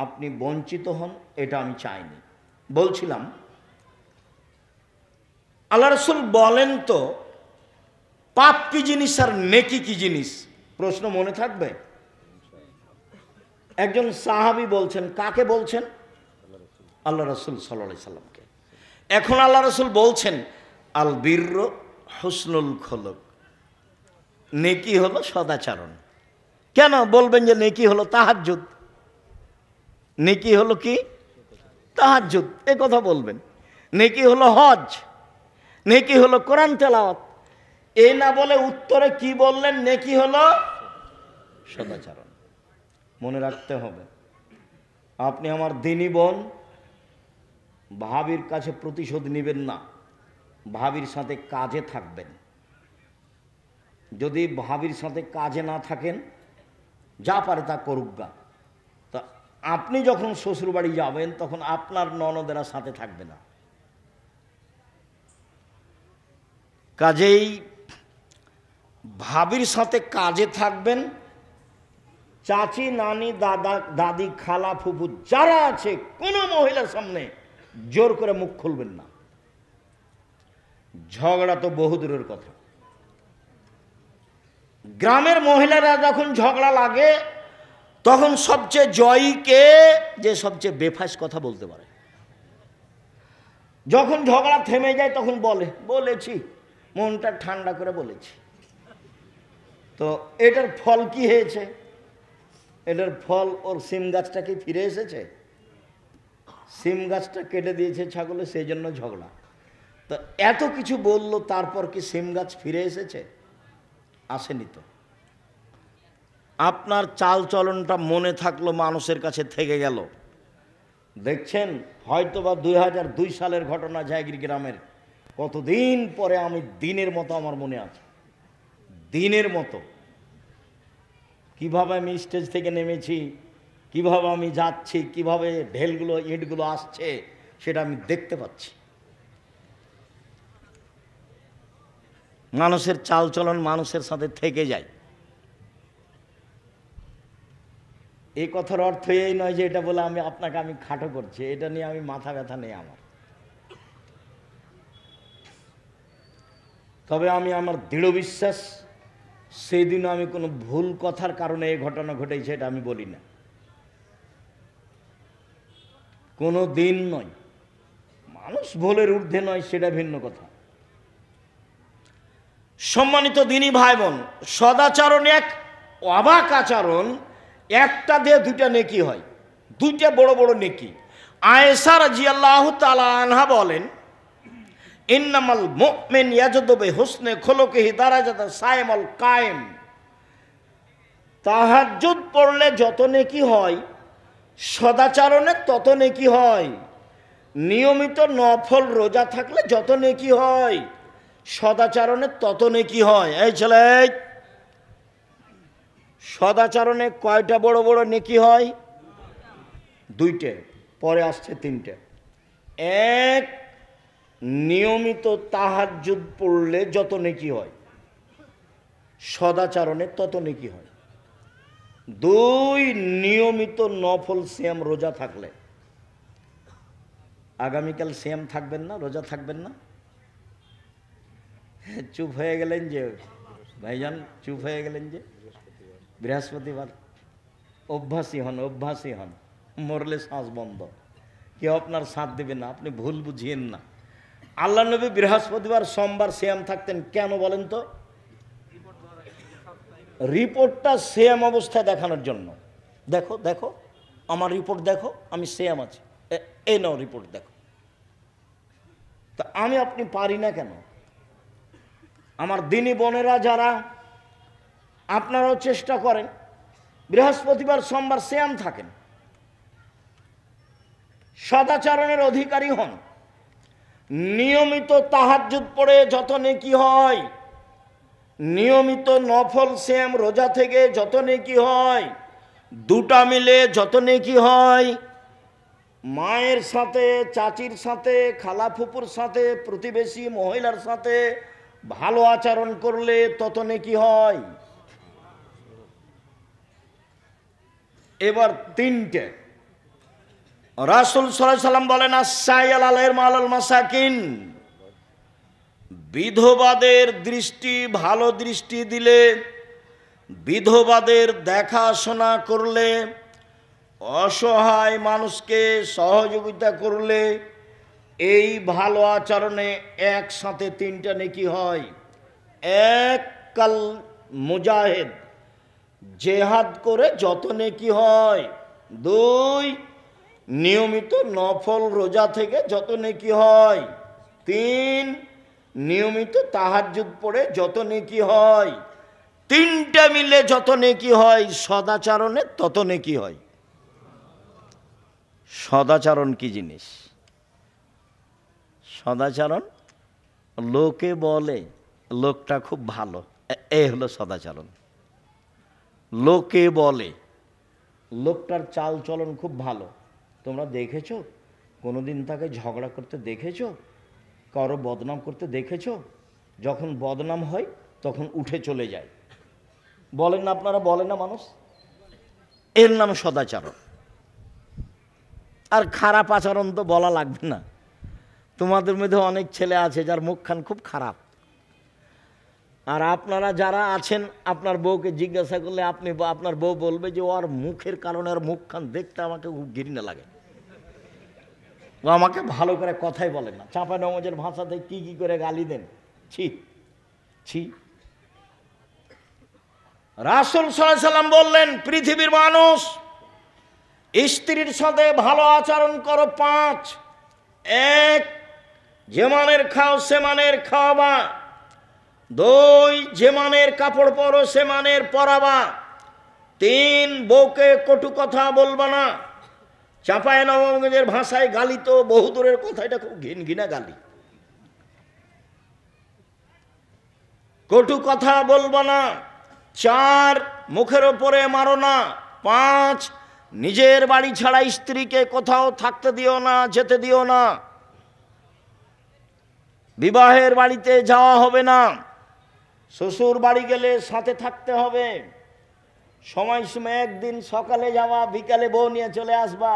আপনি বঞ্চিত হন, এটা আমি চাইনি। বলছিলাম, আল্লাহ রাসূল বলেন তো পাপ কি জিনিস আর নেকি কি জিনিস? প্রশ্ন মনে থাকবে? একজন সাহাবী বলছেন, কাকে বলছেন? আল্লাহ রাসূল সাল্লাল্লাহু আলাইহি সাল্লামকে। এখন আল্লাহ রাসূল বলছেন, আল বিরর হুসনুল খুলুক, নেকি হলো সদাচরণ। কেন বলবেন যে নেকি হলো তাহাজ্জুদ? নেকি হলো কি? তাহাজ্জুদ, এ কথা বলবেন। নেকি হলো হজ, নেকি হলো কোরআন তেলাওয়াত। এই না বলে উত্তরে কি বললেন? নেকি হলো সদাচরণ। মনে রাখতে হবে। আপনি আমার দিনী বোন, ভাবির কাছে প্রতিশোধ নেবেন না, ভাবির সাথে কাজে থাকবেন। যদি ভাবির সাথে কাজে না থাকেন, যা পারে তা করুক গা। তা আপনি যখন শ্বশুরবাড়ি যাবেন তখন আপনার ননদেরা সাথে থাকবে না। কাজেই ভাবির সাথে কাজে থাকবেন। চাচি, নানি, দাদা, দাদি, খালা, ফুফু যারা আছে, কোনো মহিলার সামনে জোর করে মুখ খুলবেন না। ঝগড়া তো বহু দূরের কথা। গ্রামের মহিলারা যখন ঝগড়া লাগে তখন সবচেয়ে জয়ী কে? যে সবচেয়ে বেফাস কথা বলতে পারে। যখন ঝগড়া থেমে যায় তখন বলেছি, মনটা ঠান্ডা করে বলেছি। তো এটার ফল কি হয়েছে? এটার ফল ওর সিম গাছটা কি ফিরে এসেছে? সিম গাছটা কেটে দিয়েছে ছাগলে, সেই জন্য ঝগড়া। তো এত কিছু বললো, তারপর কি সিম গাছ ফিরে এসেছে? আসেনি তো। আপনার চাল চলনটা মনে থাকলো, মানুষের কাছে থেকে গেল। দেখছেন হয়তোবা 2002 সালের ঘটনা, জায়গির গ্রামের। কতদিন পরে আমি দিনের মতো আমার মনে আছে, দিনের মতো কিভাবে আমি স্টেজ থেকে নেমেছি, কিভাবে আমি যাচ্ছি, কিভাবে ঢেলগুলো ইটগুলো আসছে, সেটা আমি দেখতে পাচ্ছি। মানুষের চালচলন মানুষের সাথে থেকে যায়। এই কথার অর্থ এই নয় যে এটা বলে আপনাকে আমি খাটো করছি, এটা নিয়ে আমি মাথা ব্যথা নেই আমার। তবে আমি আমার দৃঢ় বিশ্বাস, সেই দিনও আমি কোনো ভুল কথার কারণে এই ঘটনা ঘটেছে এটা আমি বলি না, কোনো দিন নয়। মানুষ ভুলের ঊর্ধ্বে নয়, সেটা ভিন্ন কথা। সম্মানিত দিনী ভাই বোন, সদাচরণ এক অবাক আচরণ। একটা দিয়ে দুইটা নেকি হয়, দুইটা বড় বড় নেকি। আয়েশা রাদিয়াল্লাহু তাআলা আনহা বলেন, ইন্নামাল মুমিন ইয়াজদু বিহুসনি খুলুকিহি দারাজাতা সাইমুল কায়েম। তাহাজ্জুদ পড়লে যত নেকি হয়, সদাচরণে তত নেকি হয়। নিয়মিত নফল রোজা থাকলে যত নেকি হয়, সদাচরণে তত নেকি হয়। এই ছেলে, সদাচরণে কয়টা বড় বড় নেকি হয়? দুইটে, পরে আসছে তিনটে। এক, নিয়মিত তাহাজ্জুদ পড়লে যত নেকি হয়, সদাচরণে তত নেকি হয়। দুই, নিয়মিত নফল সিয়াম রোজা থাকলে। আগামীকাল সিয়াম থাকবেন না, রোজা থাকবেন না? চুপ হয়ে গেলেন যে ভাইজান, চুপ হয়ে গেলেন যে। বৃহস্পতিবার অভ্যাসী হন, অভ্যাসী হন। মরলে শ্বাস বন্ধ, কেউ আপনার সাথ দেবে না, আপনি ভুল বুঝিয়েন না। আল্লাহ নবী বৃহস্পতিবার সোমবার সিয়াম থাকতেন, কেন বলেন তো? রিপোর্টটা সিয়াম অবস্থায় দেখানোর জন্য। দেখো দেখো আমার রিপোর্ট দেখো, আমি সিয়াম আছি, এই নাও রিপোর্ট দেখো। তা আমি আপনি পারি না কেন? আমার দিনী বোনেরা যারা, আপনারাও চেষ্টা করেন, বৃহস্পতিবার সোমবার সিয়াম থাকেন, সদাচরণের অধিকারী হন। নিয়মিত তাহাজ্জুদ পড়ে যত নেকি হয়, নিয়মিত নফল সিয়াম রোজা থেকে যত নেকি হয়, দুটা মিলে যত নেকি হয়। মায়ের সাথে, চাচির সাথে, খালা ফুপুর সাথে, প্রতিবেশী মহিলার সাথে ভালো আচরণ করলে তত নেকি হয়। এবার তিনটে। রাসূল সাল্লাল্লাহু আলাইহি সাল্লাম বলেন, আস-সাইয়াল আলাইহিল মালাল মাসাকিন। বিধবাদের দৃষ্টি, ভালো দৃষ্টি দিলে, বিধবাদের দেখাশোনা করলে, অসহায় মানুষকে সহযোগিতা করলে, এই ভালো আচরণে একসাথে তিনটা নেকি হয়। এক, কাল মুজাহিদ, জেহাদ করে যত নেকি হয়। দুই, নিয়মিত নফল রোজা থেকে যত নেকি হয়। তিন, নিয়মিত তাহাজ্জুদ পড়ে যত নেকি হয়। তিনটা মিলে যত নেকি হয়, সদাচরণে তত নেকি হয়। সদাচরণ কি জিনিস? সদাচরণ লোকে বলে লোকটা খুব ভালো, এই হলো সদাচরণ। লোকে বলে লোকটার চাল চলন খুব ভালো। তোমরা দেখেছো কোনোদিন তাকে ঝগড়া করতে দেখেছো? কারো বদনাম করতে দেখেছো? যখন বদনাম হয় তখন উঠে চলে যায়, বলেন না আপনারা? বলেন না মানুষ? এর নাম সদাচরণ। আর খারাপ আচরণ তো বলা লাগবে না। তোমাদের মধ্যে অনেক ছেলে আছে যার মুখখান খুব খারাপ, আর আপনারা যারা আছেন আপনার বউকে জিজ্ঞাসা করলে আপনার বউ বলবে যে ওর মুখের কারণে আর মুখখান দেখতে আমাকে খুব ঘৃণা লাগে, ও আমাকে ভালো করে কথাই বলে না, চাঁপা নমজের ভাষাতে কি কি করে গালি দেন, ছি ছি। রাসূল সাল্লাল্লাহু আলাইহি সাল্লাম বললেন, পৃথিবীর মানুষ স্ত্রীর সাথে ভালো আচরণ করো 5। 1, যে মানের খাও সে মানের খাওয়াবা। 2, যে মানের কাপড় পরো সে মানের পরাবা। 3, বউকে কটু কথা বলবা না। চাঁপায় নবাবগঞ্জের ভাষায় গালি তো বহু দূরের কথা, এটা খুব ঘিনঘিনা গালি। কটু কথা বলবা না। 4, মুখের ওপরে মারো না। 5, নিজের বাড়ি ছাড়া স্ত্রীকে কোথাও থাকতে দিও না, যেতে দিও না। বিবাহের বাড়িতে যাওয়া হবে না। শ্বশুর বাড়ি গেলে সাথে থাকতে হবে। সময় একদিন সকালে যাওয়া, বিকালে বউ নিয়ে চলে আসবা।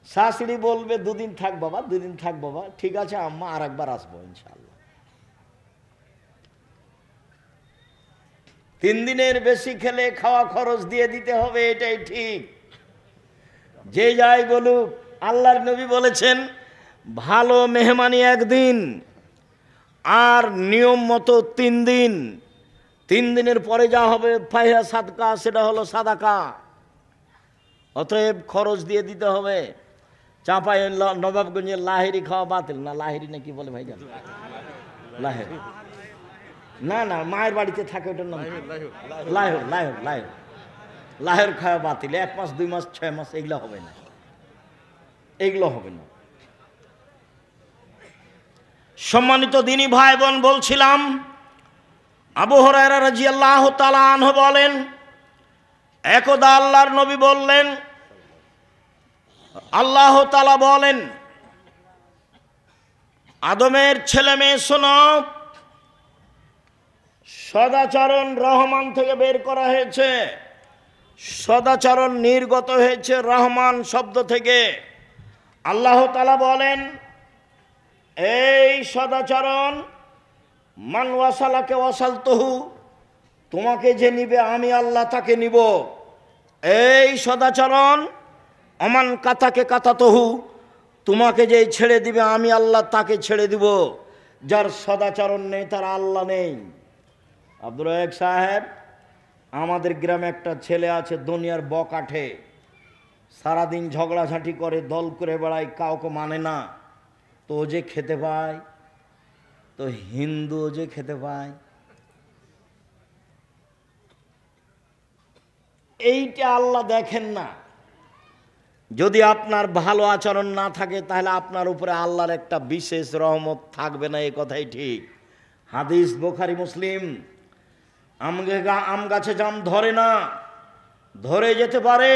শাশুড়ি বলবে 2 দিন থাক বাবা, 2 দিন থাক বাবা, ঠিক আছে আম্মা, আর একবার আসবো ইনশাআল্লাহ। 3 দিনের বেশি খেলে খাওয়া খরচ দিয়ে দিতে হবে, এটাই ঠিক। যে যাই বলুক, আল্লাহর নবী বলেছেন ভালো মেহমানি 1 দিন, আর নিয়ম মতো 3 দিন। 3 দিনের পরে যা হবে ফাইহা সাদকা, সেটা হলো সাদাকা। অতএব খরচ দিয়ে দিতে হবে। চাঁপাই নবাবগঞ্জের লাহেরি খাওয়া বাতিল না, লাহেরি না কি বলে ভাইজান? লাহেরি না, না মায়ের বাড়িতে থাকে ওটার নাম লাহের। লাহের লাহের লাহের খাওয়া বাতিল। 1 মাস 2 মাস 6 মাস এগুলো হবে না, এগুলো হবে না। সম্মানিত দিনী ভাই বোন, বলছিলাম আবু হুরায়রা রাদিয়াল্লাহু তাআলা আনহু বলেন, একদা আল্লাহর নবী বললেন, আল্লাহ তাআলা বলেন, আদমের ছেলে মেয়ে শোনো, সদাচরণ রহমান থেকে বের করা হয়েছে। সদাচরণ নির্গত হয়েছে রহমান শব্দ থেকে। আল্লাহ তাআলা বলেন, এই সদাচরণ মান ওয়াসালাকে ওয়াসালতুহু, তোমাকে যে নিবে আমি আল্লাহ তাকে নিব। এই সদাচরণ অমান কাতাকে কাতাতহু, তোমাকে যে ছেড়ে দিবে আমি আল্লাহ তাকে ছেড়ে দিব। যার সদাচরণ নেই তার আল্লাহ নেই। আব্দুর রাজ্জাক সাহেব, আমাদের গ্রামে একটা ছেলে আছে দুনিয়ার বকাঠে, সারাদিন ঝগড়াঝাঁটি করে, দল করে বেড়ায়, কাউকে মানে না। তো ও যে খেতে পায়, তো হিন্দু যে খেতে পায়, এইটা আল্লাহ দেখেন না। যদি আপনার ভালো আচরণ না থাকে তাহলে আপনার উপরে আল্লাহর একটা বিশেষ রহমত থাকবে না, এই কথাই ঠিক। হাদিস বুখারী মুসলিম। আম গাছে জাম ধরে না, ধরে যেতে পারে।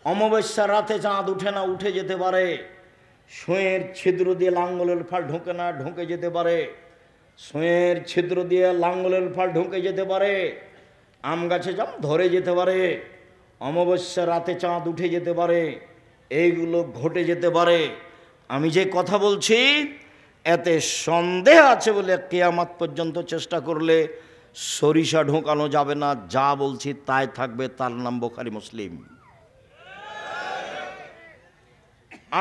অমাবস্যার রাতে চাঁদ উঠে না, উঠে যেতে পারে। সুঁয়ের ছিদ্র দিয়ে লাঙ্গলের ফাল ঢুকে না, ঢুকে যেতে পারে। সুঁয়ের ছিদ্র দিয়ে লাঙ্গলের ফাল ঢুকে যেতে পারে। আম গাছে জাম ধরে যেতে পারে। অমাবস্যার রাতে চাঁদ উঠে যেতে পারে। এইগুলো ঘটে যেতে পারে। আমি যে কথা বলছি এতে সন্দেহ আছে বলে কিয়ামত পর্যন্ত চেষ্টা করলে সরিষা ঢোকানো যাবে না। যা বলছি তাই থাকবে, তার নাম বুখারী মুসলিম।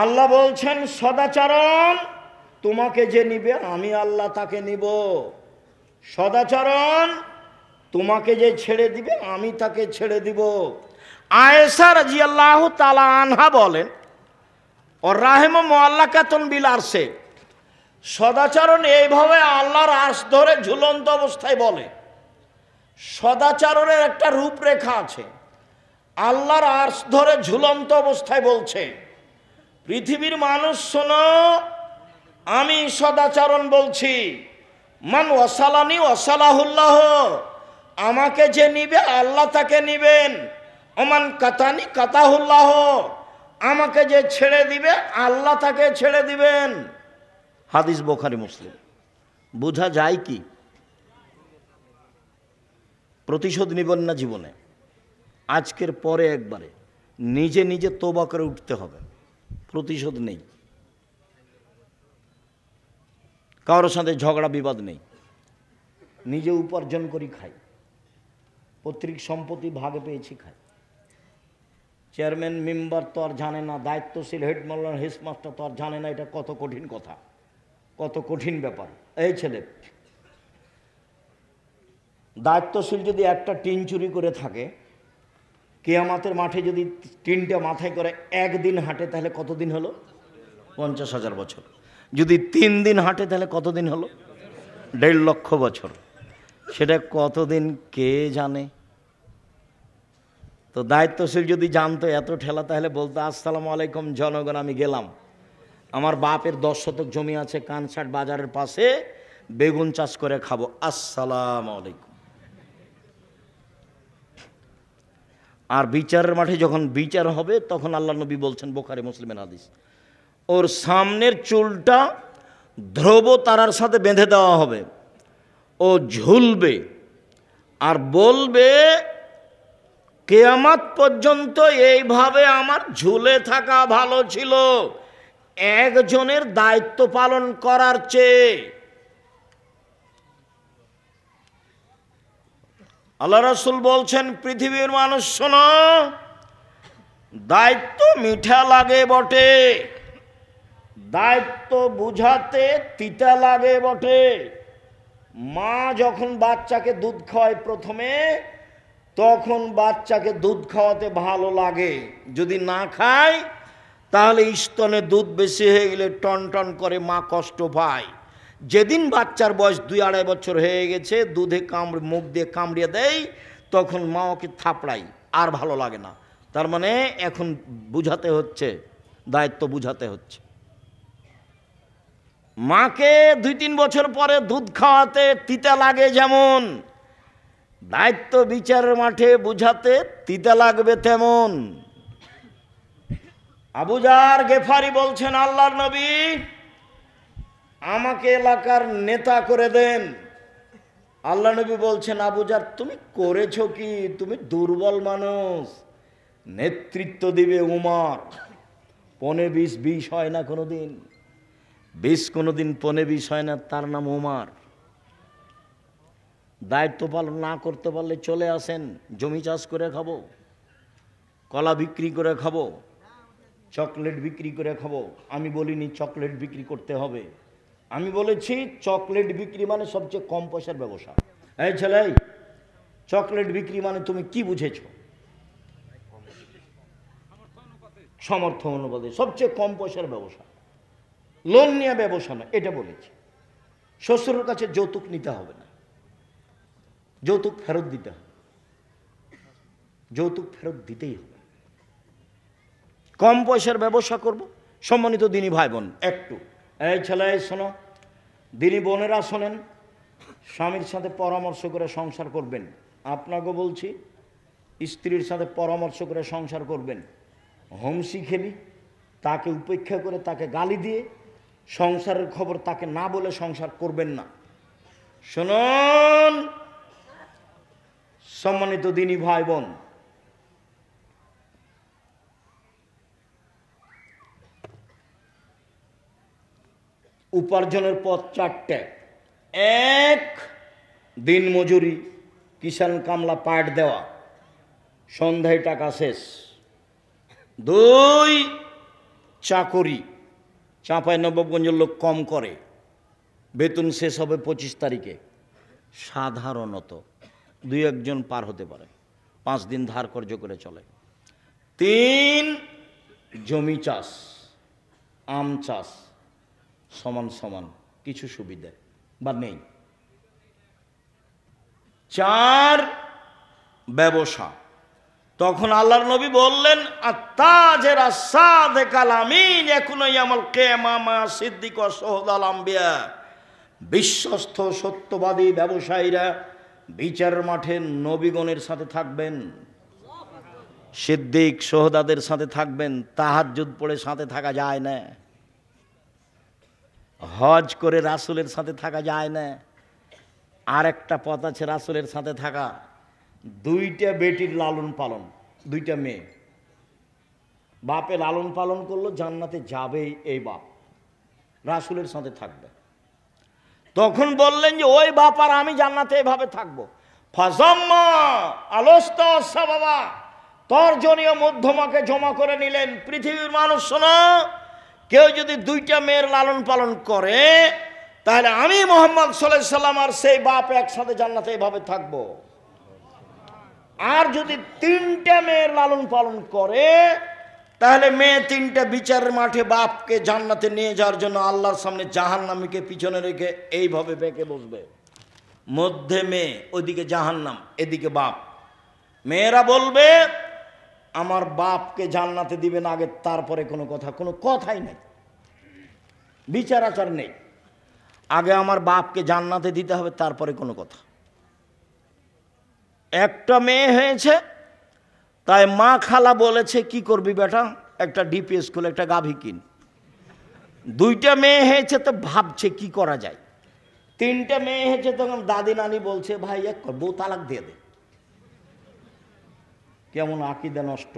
আল্লাহ বলছেন, সদাচরণ তোমাকে যে নিবে আমি আল্লাহ তাকে নিব। সদাচরণ তোমাকে যে ছেড়ে দিবে আমি তাকে ছেড়ে দিব। আয়েশা রাদিয়াল্লাহু তাআলা আনহা বলেন, ও রাহিমা মুআল্লাকাতুন বিল আরশে, সদাচরণ এইভাবে আল্লাহর আরশ ধরে ঝুলন্ত অবস্থায় বলে। সদাচরণের একটা রূপরেখা আছে। আল্লাহর আরশ ধরে ঝুলন্ত অবস্থায় বলছে, পৃথিবীর মানুষ শোনো, আমি সদাচরণ বলছি, মান ওয়াসালানি ওয়াসালাহুল্লাহ, আমাকে যে নিবে আল্লাহ তাকে নিবেন, ওমান কাতানি কাতাহুল্লাহ, আমাকে যে ছেড়ে দিবে আল্লাহ তাকে ছেড়ে দিবেন। হাদিস বুখারী মুসলিম। বোঝা যায় কি প্রতিশোধ নিবেন না জীবনে, আজকের পরে একবারে নিজে নিজে তওবা করে উঠতে হবে। প্রতিশোধ নেই, কারোর সাথে ঝগড়া বিবাদ নেই, নিজে উপার্জন করি খাই, পৈতৃক সম্পত্তি ভাগে পেয়েছি খাই। চেয়ারম্যান মেম্বার তো আর জানে না, দায়িত্বশীল হেডমাস্টার হেডমাস্টার তো আর জানে না এটা কত কঠিন কথা, কত কঠিন ব্যাপার। এই ছেলে দায়িত্বশীল যদি একটা টিন চুরি করে থাকে, কিয়ামতের মাঠে যদি টিনটা মাথায় করে একদিন হাঁটে তাহলে কতদিন হলো? 50,000 বছর। যদি 3 দিন হাঁটে তাহলে কতদিন হলো? 1.5 লক্ষ বছর। সেটা কতদিন কে জানে? তো দায়িত্বশীল যদি জানতো এত ঠেলা, তাহলে বলতো, আসসালামু আলাইকুম জনগণ, আমি গেলাম, আমার বাপের 10 শতক জমি আছে কানসাট বাজারের পাশে, বেগুন চাষ করে খাবো, আসসালামু আলাইকুম। আর বিচারের মাঠে যখন বিচার হবে তখন আল্লাহ নবী বলছেন, বুখারী মুসলিমের হাদিস, ওর সামনের চুলটা ধ্রুব তারার সাথে বেঁধে দেওয়া হবে, ও ঝুলবে আর বলবে, কিয়ামত পর্যন্ত এইভাবে আমার ঝুলে থাকা ভালো ছিল একজনের দায়িত্ব পালন করার চেয়ে। আল্লাহ রাসূল বলছেন, পৃথিবীর মানুষ শোনো, দায়িত্ব মিঠা লাগে বটে, দায়িত্ব বুঝাতে তিতা লাগে বটে। মা যখন বাচ্চাকে দুধ খাওয়ায় প্রথমে, তখন বাচ্চাকে দুধ খাওয়াতে ভালো লাগে, যদি না খায় তাহলে স্তনে দুধ বেশি হয়ে গেলে টন টন করে মা কষ্ট পায়। যেদিন বাচ্চার বয়স 2-2.5 বছর হয়ে গেছে, দুধে মুখ দিয়ে কামড়িয়ে দেয়, তখন মা ওকে থাপড়াই, আর ভালো লাগে না। তার মানে এখন বুঝাতে হচ্ছে, দায়িত্ব বুঝাতে হচ্ছে। মাকে 2-3 বছর পরে দুধ খাওয়াতে তিতা লাগে, যেমন দায়িত্ব বিচারের মাঠে বুঝাতে তিতা লাগবে তেমন। আবু যার গেফারি বলছেন, আল্লাহর নবী আমাকে এলাকার নেতা করে দেন। আল্লাহ নবী বলছেন, আবু যার তুমি করেছো কি? তুমি দুর্বল মানুষ, নেতৃত্ব দিবে উমর। 15-20 হয় না কোনোদিন, 20 কোনোদিন 15-20 হয় না, তার নাম উমর। দায়িত্ব পালন না করতে পারলে চলে আসেন, জমি চাষ করে খাবো, কলা বিক্রি করে খাবো, চকলেট বিক্রি করে খাবো। আমি বলিনি চকলেট বিক্রি করতে হবে, আমি বলেছি চকলেট বিক্রি মানে সবচেয়ে কম পয়সার ব্যবসা। এই ছেলে, চকলেট বিক্রি মানে তুমি কি বুঝেছো? সামর্থ্য অনুপাতে সবচেয়ে কম পয়সার ব্যবসা, লোন নিয়ে ব্যবসা না, এটা বলেছি। শ্বশুরের কাছে যৌতুক নিতে হবে না, যৌতুক ফেরত দিতে হবে, যৌতুক ফেরত দিতেই হবে। কম পয়সার ব্যবসা করব। সম্মানিত দিনী ভাই বোন, একটু এই ছেলে শোনো, দিনী বোনেরা শোনেন, স্বামীর সাথে পরামর্শ করে সংসার করবেন। আপনাকে বলছি, স্ত্রীর সাথে পরামর্শ করে সংসার করবেন। হোমসি খেলি, তাকে উপেক্ষা করে, তাকে গালি দিয়ে সংসারের খবর তাকে না বলে সংসার করবেন না। শুনুন সম্মানিত দিনী ভাই বোন, উপার্জনের পথ 4টে। 1, দিন মজুরি, কিষাণ কামলা পাট দেওয়া, সন্ধ্যায় টাকা শেষ। 2, চাকরি, চাঁপাইনবাবগঞ্জের লোক কম করে, বেতন শেষ হবে 25 তারিখে, সাধারণত 2-1 জন পার হতে পারে, 5 দিন ধার কর্য করে চলে। 3, জমি চাষ, আম চাষ, সমান সমান কিছু সুবিধা বা নেই। 4, ব্যবসা, তখন আল্লাহর নবী বললেন, আত্তাজের আসাদে কালামিন এখনো ইয়ামাল কিয়ামা মা সিদ্দিক ওয়া শুহাদাল আম্বিয়া। বিশ্বস্ত সত্যবাদী ব্যবসায়ীরা বিচারের মাঠে নবীগণের সাথে থাকবেন, সিদ্দিক শুহাদাদের সাথে থাকবেন। তাহাজ্জুদ পড়ে সাথে থাকা যায় না, হজ করে রাসূলের সাথে থাকা যায় না। আর একটা পথ আছে রাসূলের সাথে থাকা, দুইটা বেটির লালন পালন, দুইটা মেয়ে, বাপে লালন পালন করলো, জান্নাতে যাবেই এই বাপ, রাসূলের সাথে থাকবে। তখন বললেন যে ওই বাপ আর আমি জান্নাতে এভাবে থাকবো। ফাজাম্মা আলোস্তা বাবা, তর্জনীয় মধ্যমাকে জমা করে নিলেন। পৃথিবীর মানুষ শোনো, কেউ যদি দুইটা মেয়ের লালন পালন করে, তাহলে আমি মুহাম্মদ সাল্লাল্লাহু আলাইহি সাল্লাম আর সেই বাপ একসাথে জান্নাতে এভাবে থাকবো। আর যদি তিনটা মেয়ের লালন পালন করে, তাহলে মেয়ে তিনটা বিচারের মাঠে বাপকে জান্নাতে নিয়ে যাওয়ার জন্য আল্লাহর সামনে জাহান্নামীকে পিছনে রেখে এইভাবে বেঁকে বসবে। মধ্যে মেয়ে, ওইদিকে জাহান্নাম, এদিকে বাপ। মেয়েরা বলবে আমার বাপকে জান্নাতে দিবেন আগে, তারপরে কোনো কথা, কোনো কথাই নেই, বিচার আচার নেই। আগে আমার বাপকে জান্নাতে দিতে হবে, তারপরে কোনো কথা। একটা মেয়ে হয়েছে, তাই মা খালা বলেছে কি করবি বেটা, একটা ডিপিএস স্কুল, একটা গাভী কিন। দুইটা মেয়ে হয়েছে তো ভাবছে কি করা যায়। তিনটা মেয়ে হয়েছে, তখন দাদি নানি বলছে ভাই এক কর, বউ তালাক দিয়ে দে। কেমন আকীদা নষ্ট।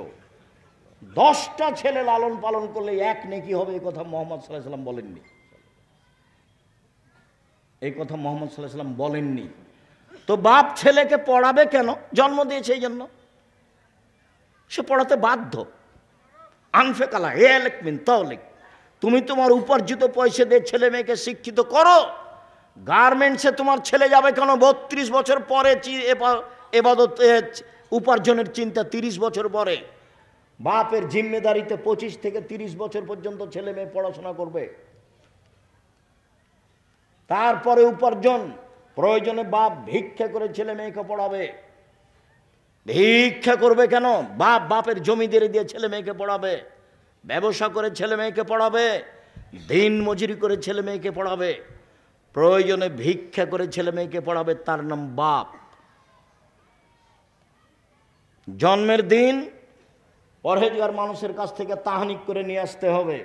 10টা ছেলে লালন পালন করলে এক নেকি হবে, এই কথা মুহাম্মদ সাল্লাল্লাহু আলাইহি সাল্লাম বলেননি। এই কথা মুহাম্মদ সাল্লাল্লাহু আলাইহি সাল্লাম বলেননি। তো বাপ ছেলেকে পড়াবে কেন? জন্ম দিয়েছে এই জন্য, সে পড়াতে বাধ্য। আনফেকালা হেলেক মিন তাওলিক, তুমি তোমার উপার্জিত পয়সা দিয়ে ছেলে মেয়েকে শিক্ষিত করো। গার্মেন্টসে তোমার ছেলে যাবে কেন? 32 বছর পরে এবাদত উপার্জনের চিন্তা 30 বছর পরে। বাপের জিম্মেদারিতে 25 থেকে 30 বছর পর্যন্ত ছেলে মেয়ে পড়াশোনা করবে, তারপরে উপার্জন। প্রয়োজনে বাপ ভিক্ষা করে ছেলে মেয়েকে পড়াবে। ভিক্ষা করবে কেন? বাপের জমি দিয়ে ছেলে মেয়েকে পড়াবে, ব্যবসা করে ছেলে মেয়েকে পড়াবে, দিন মজুরি করে ছেলে মেয়েকে পড়াবে, প্রয়োজনে ভিক্ষা করে ছেলে মেয়েকে পড়াবে। তার নাম বাপ। জন্মের দিন পরহেজগার মানুষের কাছ থেকে তাহনিক করে নিয়ে আসতে হবে,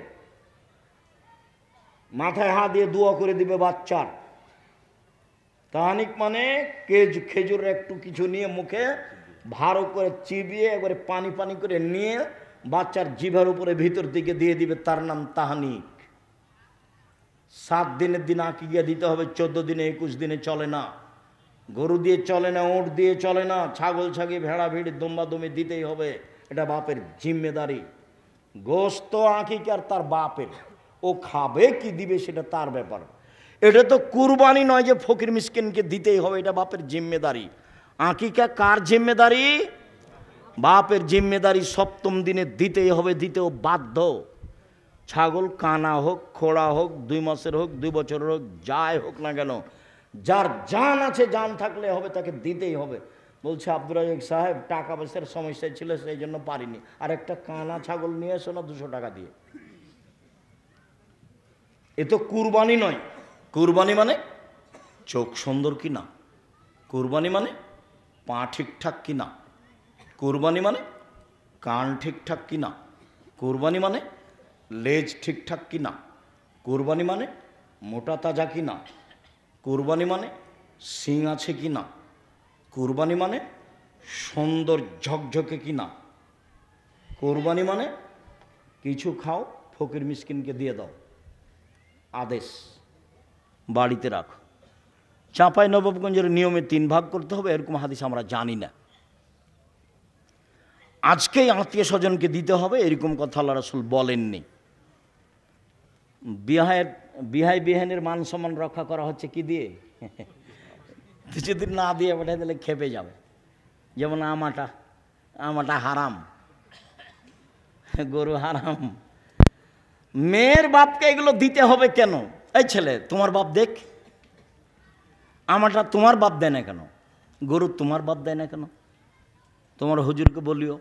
মাথায় হাত দিয়ে দোয়া করে দিবে বাচ্চার। তাহনিক মানে খেজুরের একটু কিছু নিয়ে মুখে ভালো করে চিবিয়ে একবারে পানি পানি করে নিয়ে বাচ্চার জিভার উপরে ভিতর দিকে দিয়ে দিবে, তার নাম তাহনিক। 7 দিনের দিন আকিকা দিতে হবে, 14 দিনে 21 দিনে চলে না। গরু দিয়ে চলে না, ওঁট দিয়ে চলে না, ছাগল ছাগি ভেড়া ভিড় দম্বা দমি দিতেই হবে, এটা বাপের জিম্মেদারি। গোস্ত আকিকার তার বাপের, ও খাবে কি দিবে সেটা তার ব্যাপার। এটা তো কুরবানি নয় যে ফকির মিসকিনকে দিতেই হবে, এটা বাপের জিম্মেদারি। আকিকা কার জিম্মেদারি? বাপের জিম্মেদারি। 7ম দিনে দিতেই হবে, দিতেও বাধ্য। ছাগল কানা হোক, খোড়া হোক, 2 মাসের হোক, 2 বছরের হোক, যাই হোক না কেন, যার জান আছে, জান থাকলে হবে, তাকে দিতেই হবে। বলছে আব্দুর রাজ্জাক সাহেব টাকা পয়সার সমস্যা ছিল, সেই জন্য পারিনি, আর একটা কানা ছাগল নিয়ে এসো না 200 টাকা দিয়ে। এ তো কুরবানি নয়। কুরবানি মানে চোখ সুন্দর কিনা, কুরবানি মানে পা ঠিকঠাক কিনা, কুরবানি মানে কান ঠিকঠাক কিনা, কুরবানি মানে লেজ ঠিকঠাক কিনা, কুরবানি মানে মোটা তাজা কিনা, কুরবানি মানে শিং আছে কিনা, কুরবানি মানে সুন্দর ঝকঝকে কিনা, কুরবানি মানে কিছু খাও ফকির মিসকিনকে দিয়ে দাও, আদেশ, বাড়িতে রাখো। চাঁপাই নবাবগঞ্জের নিয়মে 3 ভাগ করতে হবে, এরকম হাদিস আমরা জানি না। আজকেই আত্মীয় স্বজনকে দিতে হবে, এরকম কথা আল্লাহ রাসূল বলেননি। বিহাই বিহানের মান সম্মান রক্ষা করা হচ্ছে কি দিয়ে? যদি না দিয়ে পাঠাই তাহলে খেপে যাবে। যেমন আমাটা হারাম, গরু হারাম। মেয়ের বাপকে এগুলো দিতে হবে কেন? এই ছেলে তোমার বাপ দেখ, আমাটা তোমার বাপ দেয় না কেন? গরু তোমার বাপ দেয় না কেন? তোমার হুজুরকে বলিও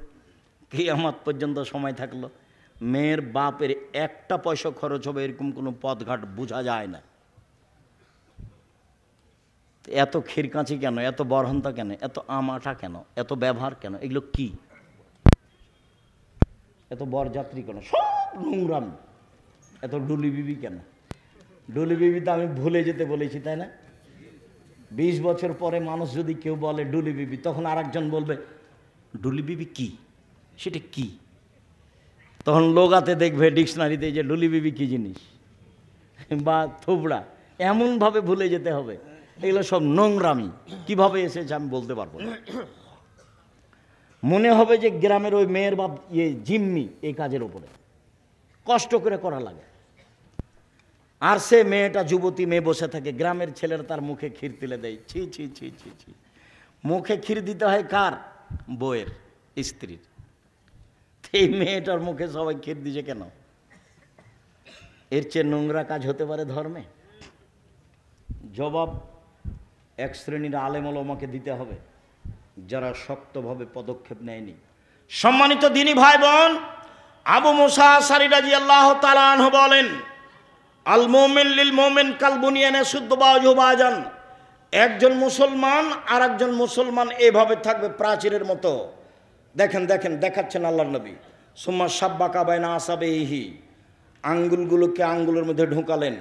কিয়ামত পর্যন্ত সময় থাকলো মেয়ের বাপের একটা পয়সা খরচ হবে এরকম কোনো পথঘাট বোঝা যায় না। এত ক্ষীরকাঁচি কেন, এত বরহন্তা কেন, এত আমাটা কেন, এত ব্যবহার কেন, এগুলো কি? এত বরযাত্রী কেন, সব নোংরাম। এত ডুলি বিবি কেন? ডুলি বিবি তো আমি ভুলে যেতে বলেছি, তাই না? 20 বছর পরে মানুষ যদি কেউ বলে ডুলি বিবি, তখন আরেকজন বলবে ডুলি বিবি কি, সেটা কি? তখন লোগাতে দেখবে ডিকশনারিতে যে ডুলি বিবি কি জিনিস বা থুবড়া, এমনভাবে ভুলে যেতে হবে। এগুলো সব নোংরামি, কিভাবে এসেছে আমি বলতে পারবো না। মনে হবে যে গ্রামের ওই মেয়ের বাপ জিম্মি এই কাজের ওপরে, কষ্ট করে করা লাগে। আর সে মেয়েটা যুবতী মেয়ে বসে থাকে, গ্রামের ছেলেরা তার মুখে ক্ষীর তুলে দেয়। ছি ছি ছি ছি ছি। মুখে ক্ষীর দিতে হয় কার? বউয়ের, স্ত্রীর। এই মেয়েটার মুখে সবাই ক্ষীর দিছে কেন? এর চেয়ে নোংরা কাজ হতে পারে ধর্মে? জবাব এক শ্রেণীর আলেম ওলামাকে দিতে হবে, যারা শক্তভাবে পদক্ষেপ নেয়নি। সম্মানিত দ্বীনি ভাই বোন, আবু মুসা আশআরী রাদিয়াল্লাহু তাআলা আনহু বলেন, আল মুমিন লিল মুমিন কাল বুনিয়ানে শুদ্ধ বাজু বাজান। একজন মুসলমান আর একজন মুসলমান এভাবে থাকবে প্রাচীরের মতো। দেখেন দেখেন, দেখাচ্ছেন আল্লাহর নবী। সুম্মা সাব্বাকা বাইনা আসাবিহি, আঙ্গুলগুলোকে আঙ্গুলের মধ্যে ঢুকালেন।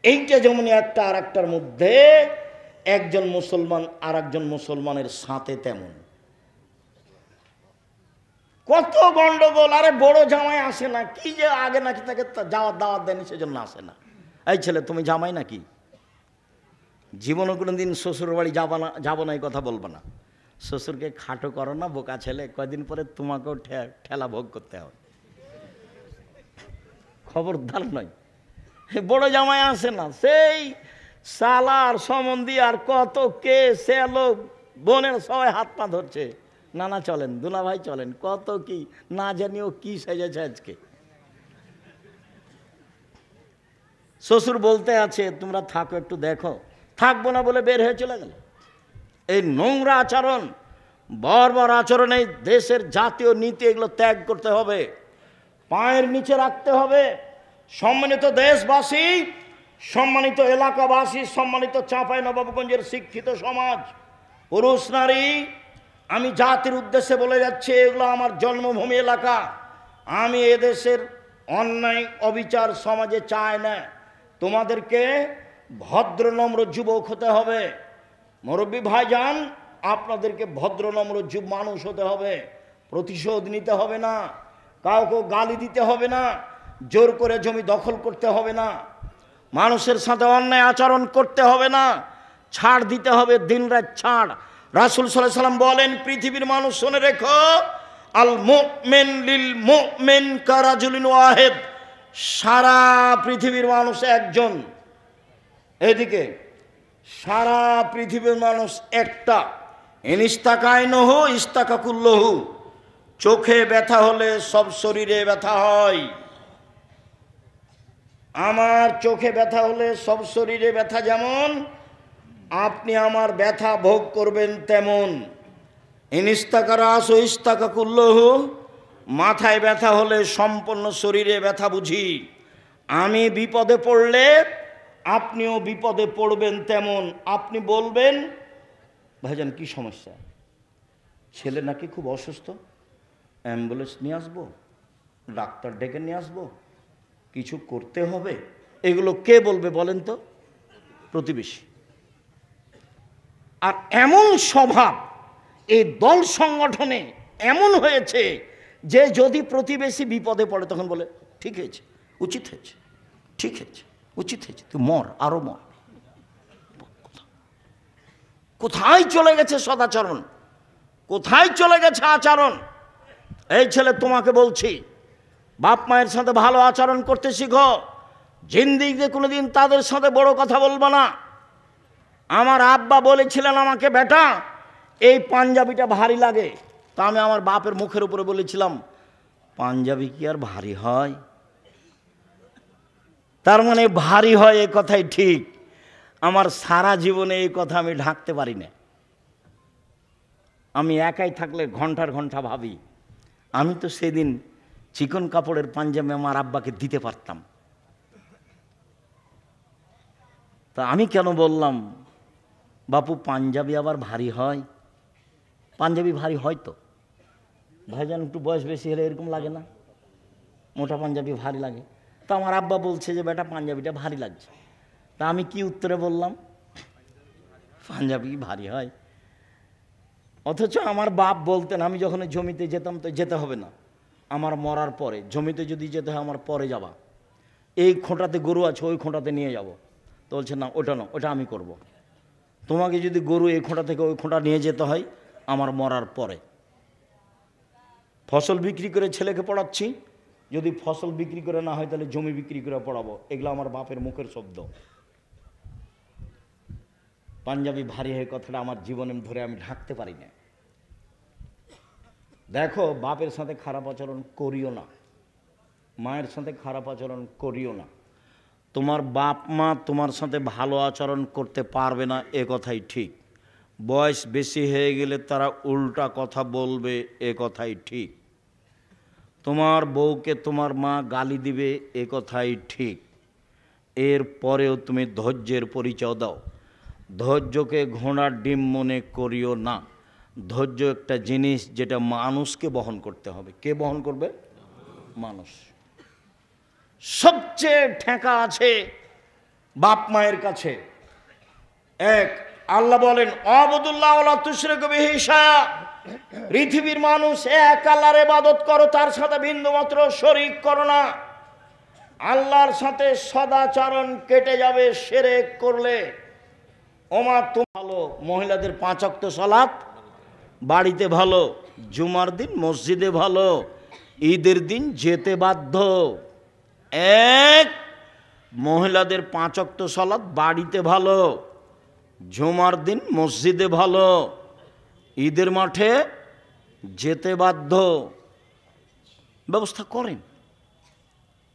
এইটা যেমন একটা আর একটার মধ্যে, একজন মুসলমান আর একজন মুসলমানের সাথে তেমন। কত গন্ডগোল! আরে বড় জামাই আসে না, কি যে আগে নাকি তাকে যাওয়ার দাওয়াত দেয়নি সেজন্য আসে না। এই ছেলে, তুমি জামাই নাকি? জীবনে কোনো দিন শ্বশুর বাড়ি যাবো না এই কথা বলবো না। শ্বশুরকে খাটো করো না, বোকা ছেলে, কয়দিন পরে তোমাকেও ঠেলা ভোগ করতে হবে, খবরদার নয়। বড় জামাই আসে না, সেই সালার সম্বন্ধী আর কত কে সেলো বোনের সবাই হাত পা ধরছে, নানা চলেন, দুলা ভাই চলেন, কত কি না জানিও কি সেজেছে আজকে। শ্বশুর বলতে আছে তোমরা থাকো একটু দেখো, থাকবো না বলে বের হয়ে চলে গেল। এই নোংরা আচরণ, বর্বর আচরণ, এই দেশের জাতীয় নীতি, এগুলো ত্যাগ করতে হবে, পায়ের নিচে রাখতে হবে। সম্মানিত দেশবাসী, সম্মানিত এলাকাবাসী, সম্মানিত চাঁপাইনবাবগঞ্জের শিক্ষিত সমাজ, পুরুষ নারী, আমি জাতির উদ্দেশ্যে বলে যাচ্ছি, এগুলো আমার জন্মভূমি এলাকা। আমি এদেশের অন্যায় অবিচার সমাজে চাই না। তোমাদেরকে ভদ্র নম্র যুবক হতে হবে। মুরব্বী ভাইজান, আপনাদেরকে ভদ্র নম্র মানুষ হতে হবে। প্রতিশোধ নিতে হবে না, কাউকে গালি দিতে হবে না, জোর করে জমি দখল করতে হবে না, মানুষের সাথে অন্যায় আচরণ করতে হবে না, ছাড় দিতে হবে, দিনরাত ছাড়। রাসূল সাল্লাল্লাহু আলাইহি ওয়াসাল্লাম বলেন, পৃথিবীর মানুষ শুনে রেখো, আল মুমিন লিল মুমিন কারাজুলিন ওয়াহিদ। সারা পৃথিবীর মানুষ একজন, এদিকে সারা পৃথিবীর মানুষ একটা। ইনিস্তাকাইনহু ইস্তাকাকুল্লহু। চোখে ব্যথা হলে সব শরীরে ব্যথা হয়। আমার চোখে ব্যথা হলে সব শরীরে ব্যথা যেমন, আপনি আমার ব্যথা ভোগ করবেন তেমন। ইনিস্তাকারাস ও ইস্তাকাকুল্লহু। মাথায় ব্যথা হলে সম্পূর্ণ শরীরে ব্যথা বুঝি। আমি বিপদে পড়লে আপনিও বিপদে পড়বেন তেমন। আপনি বলবেন, ভাইজান কি সমস্যা? ছেলে নাকি খুব অসুস্থ, অ্যাম্বুলেন্স নিয়ে আসবো, ডাক্তার ডেকে নিয়ে আসবো, কিছু করতে হবে। এগুলো কে বলবে বলেন তো? প্রতিবেশী। আর এমন স্বভাব এই দল সংগঠনে এমন হয়েছে যে যদি প্রতিবেশী বিপদে পড়ে তখন বলে, ঠিক হয়েছে, উচিত হয়েছে, ঠিক হয়েছে, উচিত হয়েছে, তুই মর, আরো মর। কোথায় চলে গেছে সদাচরণ? কোথায় চলে গেছে আচরণ? এই ছেলে, তোমাকে বলছি, বাপ মায়ের সাথে ভালো আচরণ করতে শিখো। জিন্দিগিতে কোনোদিন তাদের সাথে বড় কথা বলবো না। আমার আব্বা বলেছিলেন আমাকে, বেটা এই পাঞ্জাবিটা ভারী লাগে। তা আমি আমার বাপের মুখের উপরে বলেছিলাম, পাঞ্জাবি কি আর ভারী হয়? তার মানে ভারী হয়, এ কথাই ঠিক। আমার সারা জীবনে এই কথা আমি ঢাকতে পারি না। আমি একাই থাকলে ঘন্টার ঘন্টা ভাবি, আমি তো সেদিন চিকন কাপড়ের পাঞ্জাবি আমার আব্বাকে দিতে পারতাম, তা আমি কেন বললাম বাপু পাঞ্জাবি আবার ভারী হয়? পাঞ্জাবি ভারী হয় তো ভাইজান, একটু বয়স বেশি হলে এরকম লাগে না? মোটা পাঞ্জাবি ভারী লাগে। তা আমার আব্বা বলছে যে বেটা পাঞ্জাবিটা ভারী লাগছে। তা আমি কি উত্তরে বললাম? পাঞ্জাবি ভারী হয়। অথচ আমার বাপ বলতেন, আমি যখন জমিতে যেতাম তো যেতে হবে না, আমার মরার পরে জমিতে যদি যেতে হয় আমার পরে যাবা, এই খোঁটাতে গরু আছে ওই খোঁটাতে নিয়ে যাব। তো বলছে না ওটা না, ওটা আমি করব। তোমাকে যদি গরু এই খোঁটা থেকে ওই খোঁটা নিয়ে যেতে হয় আমার মরার পরে। ফসল বিক্রি করে ছেলেকে পড়াচ্ছি, যদি ফসল বিক্রি করে না হয় তাহলে জমি বিক্রি করে পড়াবো। এগুলো আমার বাপের মুখের শব্দ। পাঞ্জাবি ভারী হয়ে কথাটা আমার জীবনে ধরে আমি ঢাকতে পারি না। দেখো, বাপের সাথে খারাপ আচরণ করিও না, মায়ের সাথে খারাপ আচরণ করিও না। তোমার বাপ মা তোমার সাথে ভালো আচরণ করতে পারবে না, এ কথাই ঠিক। বয়স বেশি হয়ে গেলে তারা উল্টা কথা বলবে, এ কথাই ঠিক। তোমার বউকে তোমার মা গালি দিবে, এ কথাই ঠিক। এর পরেও তুমি ধৈর্যের পরিচয় দাও। ধৈর্যকে ঘোড়ার ডিম মনে করিও না। ধৈর্য একটা জিনিস যেটা মানুষকে বহন করতে হবে। কে বহন করবে? মানুষ। সবচেয়ে ঠেকা আছে বাপ মায়ের কাছে। এক, আল্লাহ বলেন আবুদুল্লাহ ওয়ালা তুশরিকু বিহি শাইআ, পৃথিবীর মানুষ এক আল্লাহর ইবাদত করো, তার সাথে বিন্দুমাত্র শরীক করো না। আল্লাহর সাথে সদাচরণ কেটে যাবে শিরক করলে। ওমা তুমি ভালো, মহিলাদের 5 ওয়াক্ত সালাত বাড়িতে ভালো, জুমার দিন মসজিদে ভালো, ঈদের দিন যেতে বাধ্য। এক, মহিলাদের 5 ওয়াক্ত সালাত বাড়িতে ভালো, জুমার দিন মসজিদে ভালো, ঈদের মাঠে যেতে বাধ্য। ব্যবস্থা করেন,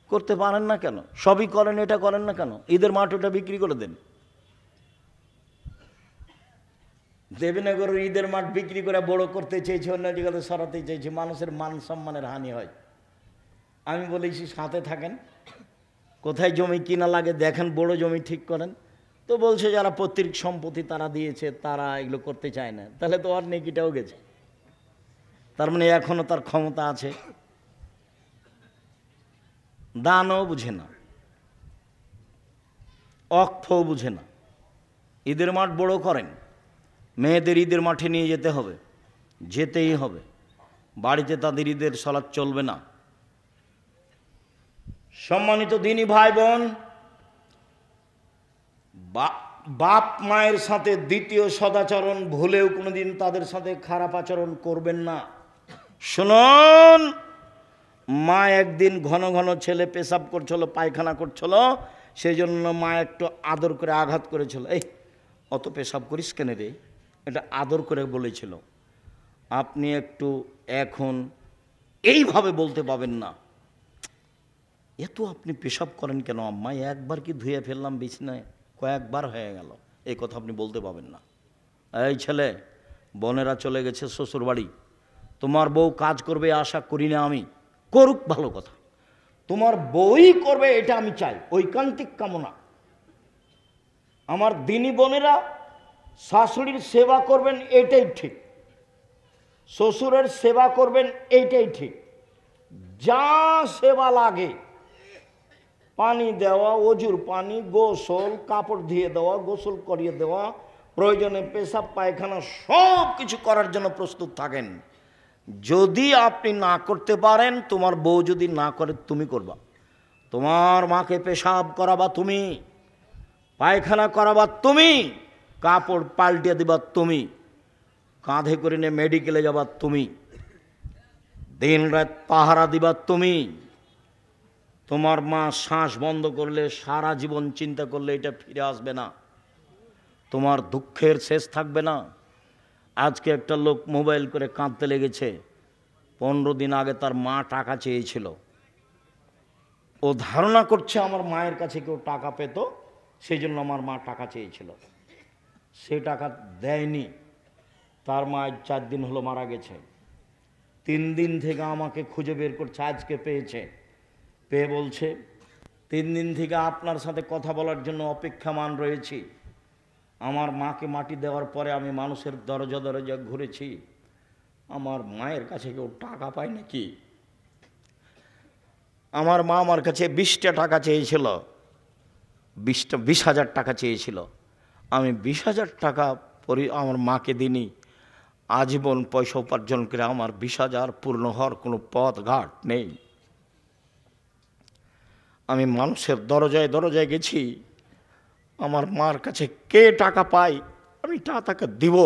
করতে পারেন না কেন? সবই করেন, এটা করেন না কেন? ঈদের মাঠ ওটা বিক্রি করে দেন। দেবীনগরের ঈদের মাঠ বিক্রি করে বড় করতে চেয়েছে, অন্য জায়গাতে সরাতে চেয়েছে, মানুষের মান সম্মানের হানি হয়। আমি বলেছি সাথে থাকেন, কোথায় জমি কিনা লাগে দেখেন, বড় জমি ঠিক করেন। তো বলছে যারা পৈতৃক সম্পত্তি তারা দিয়েছে, তারা এগুলো করতে চায় না। তাহলে তো আর নেকিটাও গেছে, তার মানে এখনো তার ক্ষমতা আছে। দানও বুঝে না, অক্ষও বুঝে না। ঈদের মাঠ বড় করেন, মেয়েদের ঈদের মাঠে নিয়ে যেতে হবে, যেতেই হবে। বাড়িতে তাদের ঈদের সালাত চলবে না। সম্মানিত দিনী ভাই বোন, বাপ মায়ের সাথে দ্বিতীয় সদাচরণ ভুলেও কোনোদিন তাদের সাথে খারাপ আচরণ করবেন না। শুনুন, মা একদিন ঘন ঘন ছেলে পেশাব করছিল, পায়খানা করছিল, সেই জন্য মা একটু আদর করে আঘাত করেছিল। এই অত পেশাব করিস কেন রে, এটা আদর করে বলেছিল। আপনি একটু এখন এইভাবে বলতে পাবেন না, এত আপনি পেশাব করেন কেন আম্মা, একবার কি ধুয়ে ফেললাম বিছনায়, কয়েকবার হয়ে গেল, এই কথা আপনি বলতে পাবেন না। এই ছেলে, বোনেরা চলে গেছে শ্বশুর বাড়ি, তোমার বউ কাজ করবে আশা করি না আমি, করুক ভালো কথা, তোমার বউই করবে এটা আমি চাই, ঐকান্তিক কামনা। আমার দিনী বোনেরা শাশুড়ির সেবা করবেন, এটাই ঠিক। শ্বশুরের সেবা করবেন, এইটাই ঠিক। যা সেবা লাগে, পানি দেওয়া, অজুর পানি, গোসল, কাপড় ধুয়ে দেওয়া, গোসল করিয়ে দেওয়া, প্রয়োজনে পেশাব পায়খানা সব কিছু করার জন্য প্রস্তুত থাকেন। যদি আপনি না করতে পারেন, তোমার বউ যদি না করে তুমি করবা। তোমার মাকে পেশাব করাবা তুমি, পায়খানা করাবা তুমি, কাপড় পাল্টিয়ে দিবা তুমি, কাঁধে করে নিয়ে মেডিকেলে যাবা তুমি, দিন রাত পাহারা দিবা তুমি। তোমার মা শ্বাস বন্ধ করলে, সারা জীবন চিন্তা করলে এটা ফিরে আসবে না, তোমার দুঃখের শেষ থাকবে না। আজকে একটা লোক মোবাইল করে কাঁদতে লেগেছে, 15 দিন আগে তার মা টাকা চেয়েছিল। ও ধারণা করছে আমার মায়ের কাছে কেউ টাকা পেত, সেই জন্য আমার মা টাকা চেয়েছিল, সে টাকা দেয়নি। তার মা 4 দিন হলো মারা গেছে। 3 দিন থেকে আমাকে খুঁজে বের করছে, আজকে পেয়েছে। পেয়ে বলছে 3 দিন থেকে আপনার সাথে কথা বলার জন্য অপেক্ষামান রয়েছি। আমার মাকে মাটি দেওয়ার পরে আমি মানুষের দরজা দরজা ঘুরেছি, আমার মায়ের কাছে কেউ টাকা পায় নাকি? আমার মা আমার কাছে 20টা টাকা চেয়েছিল, 20,000 টাকা চেয়েছিল। আমি 20,000 টাকা আমার মাকে দিনি। আজীবন পয়সা উপার্জন করে আমার 20,000 পূর্ণ হওয়ার কোনো পথ ঘাট নেই। আমি মানুষের দরজায় দরজায় গেছি, আমার মার কাছে কে টাকা পায় আমি তাকে দিব।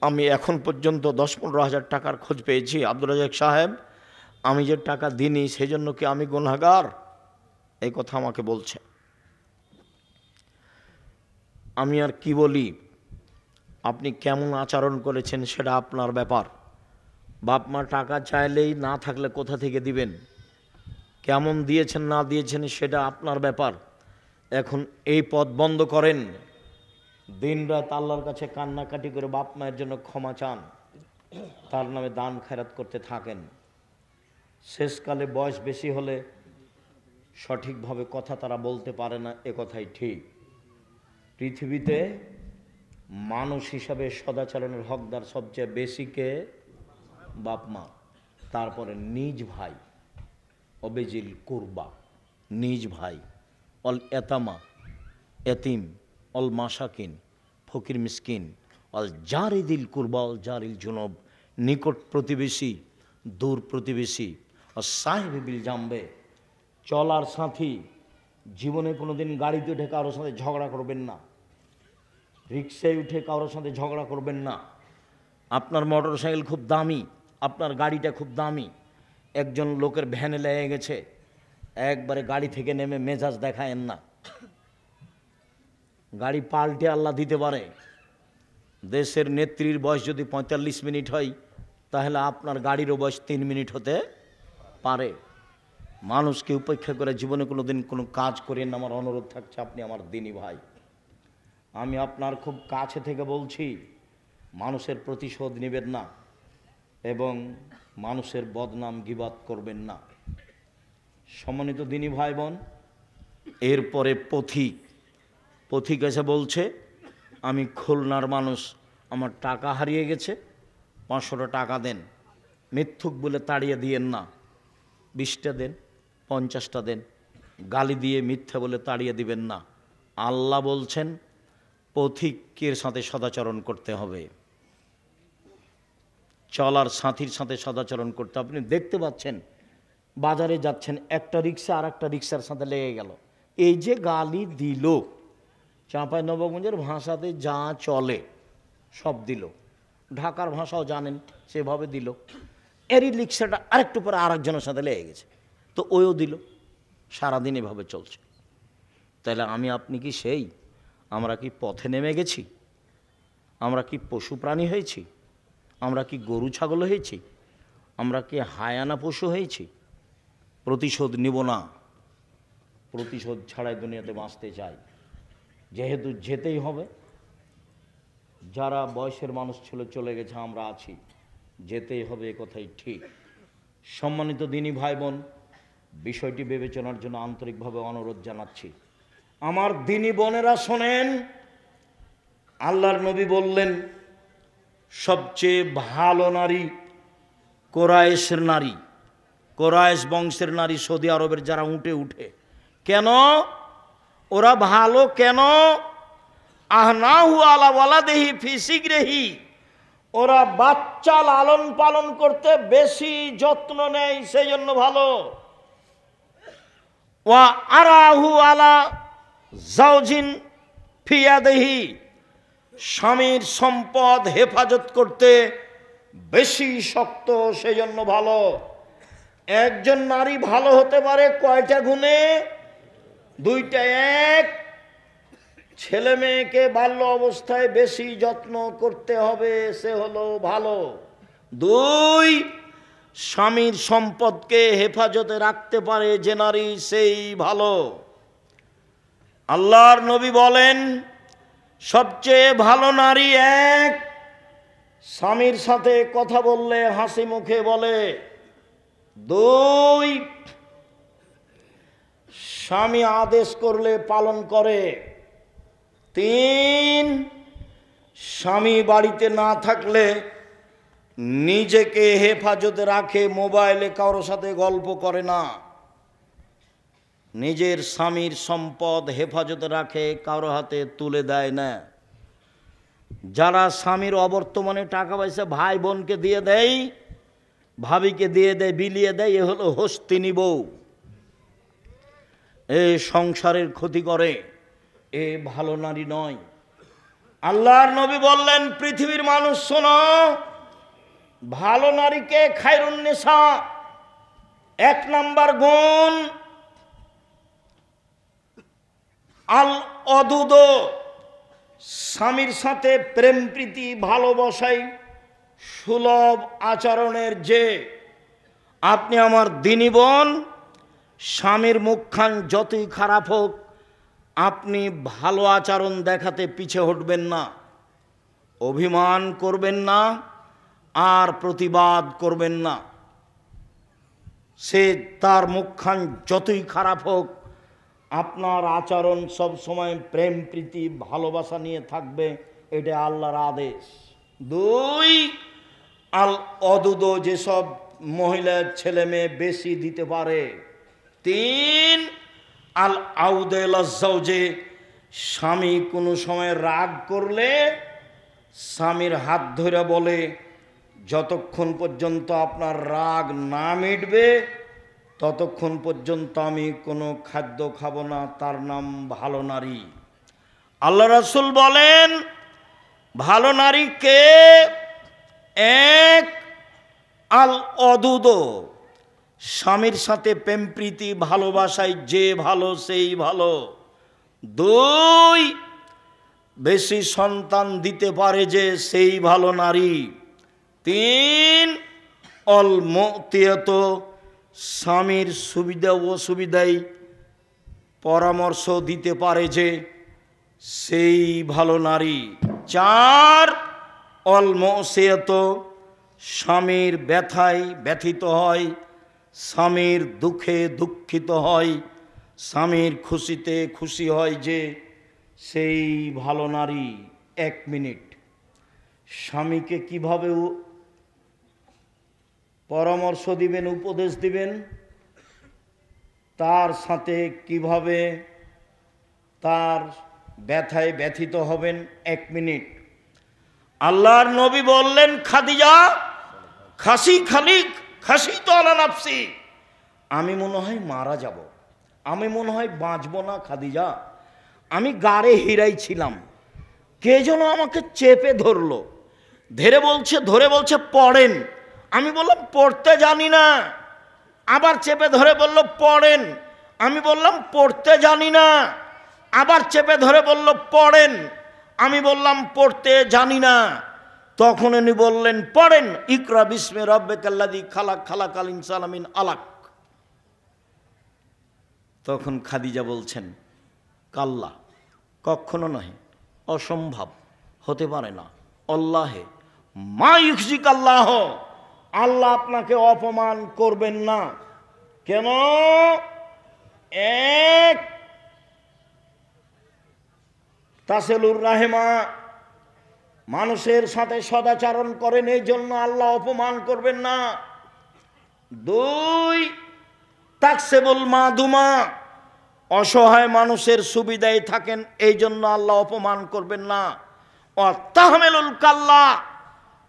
আমি এখন পর্যন্ত 10-15 হাজার টাকার খোঁজ পেয়েছি। আব্দুর রাজ্জাক সাহেব, আমি যে টাকা দিইনি সেজন্য কি আমি গুনাহগার? এই কথা আমাকে বলছে। আমি আর কি বলি? আপনি কেমন আচরণ করেছেন সেটা আপনার ব্যাপার। বাপ মা টাকা চাইলেই না থাকলে কোথা থেকে দিবেন? কেমন দিয়েছেন না দিয়েছেন সেটা আপনার ব্যাপার। এখন এই পথ বন্ধ করেন, দিনরাত আল্লাহর কাছে কান্নাকাটি করে বাপ মায়ের জন্য ক্ষমা চান, তার নামে দান খেরাত করতে থাকেন। শেষকালে বয়স বেশি হলে সঠিকভাবে কথা তারা বলতে পারে না, এ কথাই ঠিক। পৃথিবীতে মানুষ হিসাবে সদাচরণের হকদার সবচেয়ে বেশি কে? বাপ মা, তারপরে নিজ ভাই, অবেজিল কুরবা, নিজ ভাই, অল এতামা, এতিম, অল মাসাকিন, ফকির মিসকিন, অল জারিদিল কুরবা, অল জারিল জুনব, নিকট প্রতিবেশী, দূর প্রতিবেশী, আর সাহেব বিল জামবে, চলার সাথী। জীবনে কোনোদিন গাড়িতে উঠে কারোর সাথে ঝগড়া করবেন না, রিক্সায় উঠে কারোর সাথে ঝগড়া করবেন না। আপনার মোটর সাইকেল খুব দামি, আপনার গাড়িটা খুব দামি, একজন লোকের ভ্যানে লেগে গেছে, একবারে গাড়ি থেকে নেমে মেজাজ দেখায়েন না। গাড়ি পাল্টে আল্লাহ দিতে পারে। দেশের নেত্রীর বয়স যদি 45 মিনিট হয়, তাহলে আপনার গাড়িরও বয়স 3 মিনিট হতে পারে। মানুষকে উপেক্ষা করে জীবনে কোনো দিন কোনো কাজ করেন না। আমার অনুরোধ থাকছে, আপনি আমার দিনী ভাই, আমি আপনার খুব কাছে থেকে বলছি, মানুষের প্রতিশোধ নেবেন না এবং মানুষের বদনাম গীবাত করবেন না। সম্মানিত দিনী ভাই বোন, এরপরে পথিক এসে বলছে, আমি খুলনার মানুষ, আমার টাকা হারিয়ে গেছে, 500 টাকা দেন। মিথ্যুক বলে তাড়িয়ে দিয়েন না, 20টা দেন, 50টা দেন। গালি দিয়ে মিথ্যা বলে তাড়িয়ে দিবেন না। আল্লাহ বলছেন পথিকের সাথে সদাচরণ করতে হবে, চলার সাথীর সাথে সদাচরণ করতে। আপনি দেখতে পাচ্ছেন বাজারে যাচ্ছেন, একটা রিক্সা আর একটা রিক্সার সাথে লেগে গেল, এই যে গালি দিল, চাঁপাইনবাবগঞ্জের ভাষাতে যা চলে সব দিল, ঢাকার ভাষাও জানেন সেভাবে দিল। এরই রিক্সাটা আরেকটু পরে আরেকজনের সাথে লেগে গেছে, তো ওও দিল। সারাদিন এভাবে চলছে। তাহলে আমি আপনি কি সেই? আমরা কি পথে নেমে গেছি? আমরা কি পশু প্রাণী হয়েছি? আমরা কি গরু ছাগল হয়েছি? আমরা কি হায়ানা পশু হয়েছি? প্রতিশোধ নিব না, প্রতিশোধ ছাড়াই দুনিয়াতে বাঁচতে চাই। যেহেতু যেতেই হবে, যারা বয়সের মানুষ ছিল চলে গেছে, আমরা আছি, যেতেই হবে, এ কথাই ঠিক। সম্মানিত দিনী ভাই বোন, বিষয়টি বিবেচনার জন্য আন্তরিকভাবে অনুরোধ জানাচ্ছি। আমার দিনী বোনেরা শোনেন, আল্লাহর নবী বললেন সবচেয়ে ভালো নারী কোরাইশের নারী, কোরাইশ বংশের নারী, সৌদি আরবের যারা উঠে উঠে। কেন ওরা ভালো? কেন? আহনাহু আলা ওয়ালাদিহি ফি সিগরিহি, ওরা বাচ্চা লালন পালন করতে বেশি যত্ন নেয়, সেই জন্য ভালো। ওয়া আরাহু আলা জাওজিন ফি ইয়াদিহি, স্বামীর সম্পদ হেফাজত করতে বেশি শক্ত, সেই জন্য ভালো। একজন নারী ভালো হতে পারে কয়টা গুণে? 2টা। এক, ছেলে মেয়েকে বাল্য অবস্থায় বেশি যত্ন করতে হবে, সে হলো ভালো। 2, স্বামীর সম্পদকে হেফাজতে রাখতে পারে যে নারী, সেই ভালো। আল্লাহর নবী বলেন, সবচেয়ে ভালো নারী এক, স্বামীর সাথে কথা বললে হাসি মুখে বলে। দুই, স্বামী আদেশ করলে পালন করে। তিন, স্বামী বাড়িতে না থাকলে নিজেকে হেফাজতে রাখে, মোবাইলে কারোর সাথে গল্প করে না। নিজের স্বামীর সম্পদ হেফাজতে রাখে, কারো হাতে তুলে দেয় না। যারা স্বামীর অবর্তমানে টাকা পয়সা ভাই বোনকে দিয়ে দেয়, ভাবিকে দিয়ে দেয়, বিলিয়ে দেয়, এ হলো হস্তিনী বউ। এ সংসারের ক্ষতি করে, এ ভালো নারী নয়। আল্লাহর নবী বললেন, পৃথিবীর মানুষ শোনো, ভালো নারীকে খায়রুন নিসা, এক নাম্বার গুণ আল অদুদ, স্বামীর সাথে প্রেম প্রীতি ভালোবাসায় সুলভ আচরণের। যে আপনি আমার দিনী বোন, স্বামীর মুখখান যতই খারাপ হোক, আপনি ভালো আচরণ দেখাতে পিছে হটবেন না, অভিমান করবেন না, আর প্রতিবাদ করবেন না। সে তার মুখখান যতই খারাপ হোক, আপনার আচরণ সব সময় প্রেম প্রীতি ভালোবাসা নিয়ে থাকবে, এটা আল্লাহর আদেশ। দুই, আল অদুদ, যেসব মহিলার ছেলে মেয়ে বেশি দিতে পারে। তিন, আল আউদেল আজ্জাউজে, স্বামী কোনো সময় রাগ করলে স্বামীর হাত ধরে বলে, যতক্ষণ পর্যন্ত আপনার রাগ না মিটবে ততক্ষণ পর্যন্ত আমি কোনো খাদ্য খাবো না। তার নাম ভালো নারী। আল্লাহ রাসূল বলেন, ভালো নারী কে? এক, আল অদুদ, স্বামীর সাথে প্রেম প্রীতি ভালোবাসায় যে ভালো সেই ভালো। দুই, বেশি সন্তান দিতে পারে যে সেই ভালো নারী। তিন, অল মুতিয়াত, স্বামীর সুবিধা অসুবিধায় পরামর্শ দিতে পারে যে সেই ভালো নারী। চার, অল মুসিয়াত, স্বামীর ব্যথায় ব্যথিত হয়, স্বামীর দুঃখে দুঃখিত হয়, স্বামীর খুশিতে খুশি হয় যে সেই ভালো নারী। এক মিনিট, স্বামীকে কিভাবে পরামর্শ দিবেন, উপদেশ দিবেন, তার সাথে কিভাবে তার ব্যথায় ব্যথিত হবেন, এক মিনিট। আল্লাহর নবী বললেন, খাদিজা খাসি তো আলা নাফসি, আমি মনে হয় মারা যাব, আমি মনে হয় বাঁচব না খাদিজা, আমি গাড়ে হিরাই ছিলাম, কে যেন আমাকে চেপে ধরলো, ধরে বলছে পড়েন। আমি বললাম পড়তে জানি না। আবার চেপে ধরে বলল পড়েন। আমি বললাম পড়তে জানি না। আবার চেপে ধরে বলল পড়েন। আমি বললাম পড়তে জানি না। তখন উনি বললেন পড়েন, ইকরা বিস্মে রব্বিকাল্লাযী খালাক, খালাকাল ইনসানা মিন আলাক। তখন খাদিজা বলছেন, কাল্লা, কখনো নয়, অসম্ভব, হতে পারে না, আল্লাহে মা ইউখজিক আল্লাহ, আল্লাহ আপনাকে অপমান করবেন না। কেন? এক, তাসেলুর রাহেমা, মানুষের সাথে সদাচরণ করেন, এই জন্য আল্লাহ অপমান করবেন না। দুই, তাকসেবুল মাদুমা, অসহায় মানুষের সুবিধায় থাকেন, এই জন্য আল্লাহ অপমান করবেন না। ও তাহমেলুল কাল্লা,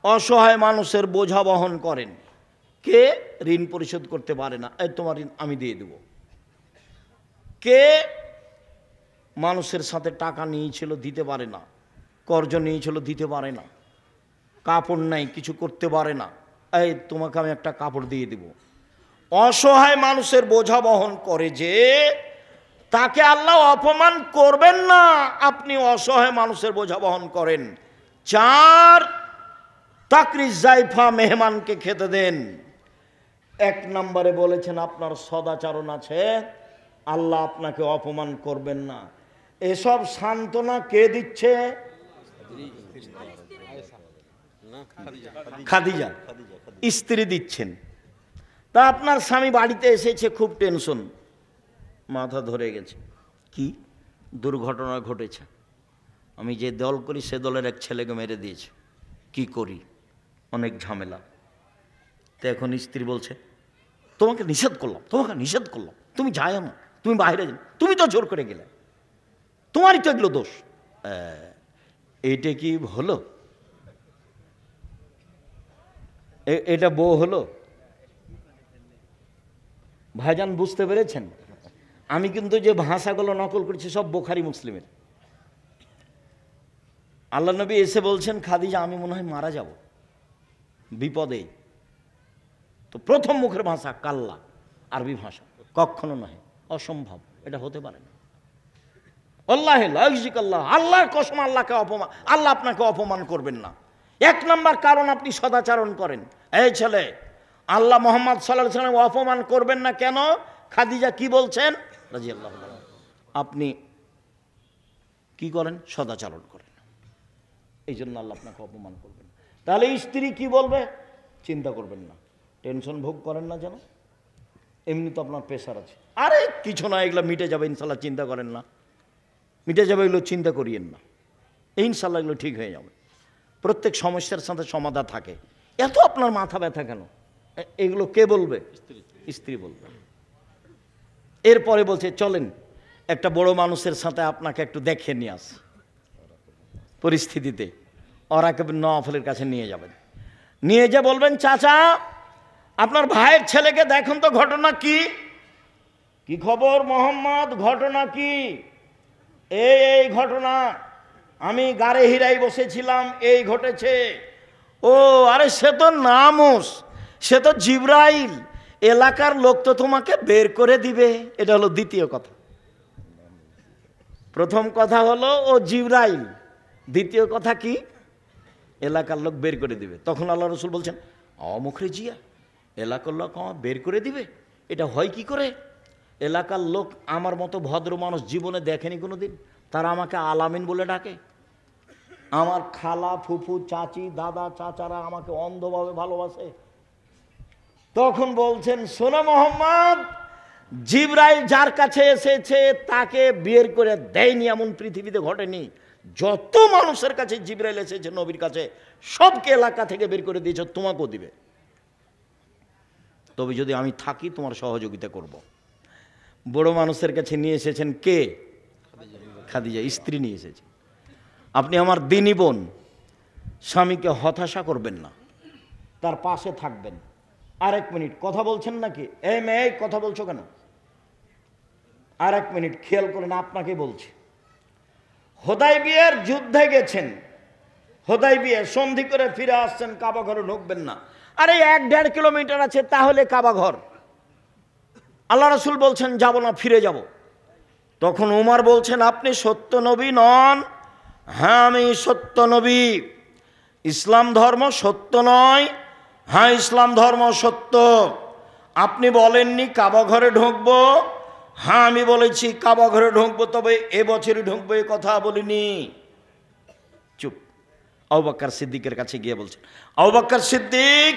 অসহায় মানুষের বোঝা বহন করেন। কে ঋণ পরিশোধ করতে পারে না, এই তোমার ঋণ আমি দিয়ে দেব। কে মানুষের সাথে টাকা নিয়েছিল, দিতে পারে না, কর্জ নিয়েছিল, দিতে পারে না, কাপড় নাই, কিছু করতে পারে না, এই তোমাকে আমি একটা কাপড় দিয়ে দেব। অসহায় মানুষের বোঝা বহন করে যে, তাকে আল্লাহ অপমান করবেন না, আপনি অসহায় মানুষের বোঝা বহন করেন। চার, তাকরিজ জাইফা, মেহমানকে খেতে দেন। এক নম্বরে বলেছেন আপনার সদাচরণ আছে, আল্লাহ আপনাকে অপমান করবেন না। এসব সান্ত্বনা কে দিচ্ছে? খাদিজা স্ত্রী দিচ্ছেন। তা আপনার স্বামী বাড়িতে এসেছে, খুব টেনশন, মাথা ধরে গেছে, কি দুর্ঘটনা ঘটেছে, আমি যে দল করি সে দলের এক ছেলেকে মেরে দিয়েছে, কি করি, অনেক ঝামেলা। তো এখন স্ত্রী বলছে, তোমাকে নিষেধ করলাম, তুমি যাও না, তুমি বাইরে যাও, তুমি তো জোর করে গেলে, তোমারই তো এগুলো দোষ। এইটা কি হলো? এটা বউ হলো? ভাইজান বুঝতে পেরেছেন? আমি কিন্তু যে ভাষাগুলো নকল করছি সব বুখারী মুসলিমের। আল্লাহ নবী এসে বলছেন, খাদিজা আমি মনে হয় মারা যাব বিপদে। তো প্রথম মুখের ভাষা কাল্লা, আরবি ভাষা, কখনো নয়, অসম্ভব, এটা হতে পারে না। আল্লাহর কসম, আল্লাহ আপনাকে অপমান করবেন না। এক নাম্বার কারণ, আপনি সদাচরণ করেন। এই ছেলে, আল্লাহ মুহাম্মদ সাল্লাল্লাহু আলাইহি ওয়াসাল্লাম অপমান করবেন না কেন? খাদিজা কি বলছেন রাদিয়াল্লাহু আনহা, আপনি কি করেন? সদাচরণ করেন, এই জন্য আল্লাহ আপনাকে অপমান করবেন। তাহলে স্ত্রী কি বলবে? চিন্তা করবেন না, টেনশন ভোগ করেন না যেন, এমনি তো আপনার প্রেশার আছে। আরে কিছু না, এগুলো মিটে যাবে ইনশাল্লাহ, চিন্তা করেন না, মিটে যাবে, এগুলো চিন্তা করিয়েন না, ইনশাল্লাহ এগুলো ঠিক হয়ে যাবে। প্রত্যেক সমস্যার সাথে সমাধান থাকে। এত আপনার মাথা ব্যথা কেন? এগুলো কে বলবে? স্ত্রী বলবে। এরপরে বলছে, চলেন একটা বড় মানুষের সাথে আপনাকে একটু দেখে নিয়ে আস, পরিস্থিতিতে ওরাকে নওয়াফলের কাছে নিয়ে যাবেন। নিয়ে যে বলবেন, চাচা আপনার ভাইয়ের ছেলেকে দেখুন তো, ঘটনা কি? কি খবর মোহাম্মদ, ঘটনা কি? এই ঘটনা, আমি গাড়ে হিরাই বসেছিলাম, এই ঘটেছে। ও আরে সে তো নামুস, সে তো জিবরাইল, এলাকার লোক তো তোমাকে বের করে দিবে। এটা হলো দ্বিতীয় কথা। প্রথম কথা হলো ও জিবরাইল, দ্বিতীয় কথা কি? এলাকার লোক বের করে দিবে। তখন আল্লাহ রসুল বলছেন, অমুখরে জিয়া, এলাকার লোক আমার বের করে দিবে, এটা হয় কি করে? এলাকার লোক আমার মতো ভদ্র মানুষ জীবনে দেখেনি কোনো দিন, তারা আমাকে আলামিন বলে ডাকে। আমার খালা, ফুফু, চাচি, দাদা, চাচারা আমাকে অন্ধভাবে ভালোবাসে। তখন বলছেন, শোনো মোহাম্মদ, জিবরাইল যার কাছে এসেছে তাকে বের করে দেয়নি এমন পৃথিবীতে ঘটেনি। যত মানুষের কাছে জিবরাইল এসেছে নবীর কাছে, সবকে এলাকা থেকে বের করে দিয়েছে, তোমাকেও দিবে। তবে যদি আমি থাকি তোমার সহযোগিতা করব। বড় মানুষের কাছে নিয়ে এসেছেন কে? খাদিজা স্ত্রী নিয়ে এসেছে। আপনি আমার দিনী বোন, স্বামীকে হতাশা করবেন না, তার পাশে থাকবেন। আরেক মিনিট, কথা বলছেন নাকি? এই মেয়ে, কথা বলছো কেন? আরেক মিনিট খেয়াল করেন, আপনাকে বলছি। হুদায়বিয়ার যুদ্ধে গেছেন, হুদায়বিয়া সন্ধি করে ফিরে আসছেন, কাবা ঘরে ঢুকবেন না। আরে 1-1.5 কিলোমিটার আছে, তাহলে কাবা ঘর। আল্লাহ রাসূল বলছেন যাব না, ফিরে যাব। তখন উমর বলছেন, আপনি সত্য নবী নন? হ্যাঁ আমি সত্য নবী। ইসলাম ধর্ম সত্য নয়? হ্যাঁ ইসলাম ধর্ম সত্য। আপনি বলেননি কাবা ঘরে ঢুকবো? হ্যাঁ আমি বলেছি কাবা ঘরে ঢুকবো, তবে এবছরই ঢুকবো, এ কথা বলিনি। চুপ। আবু বকর সিদ্দিকের কাছে গিয়ে বলছেন, আবু বকর সিদ্দিক,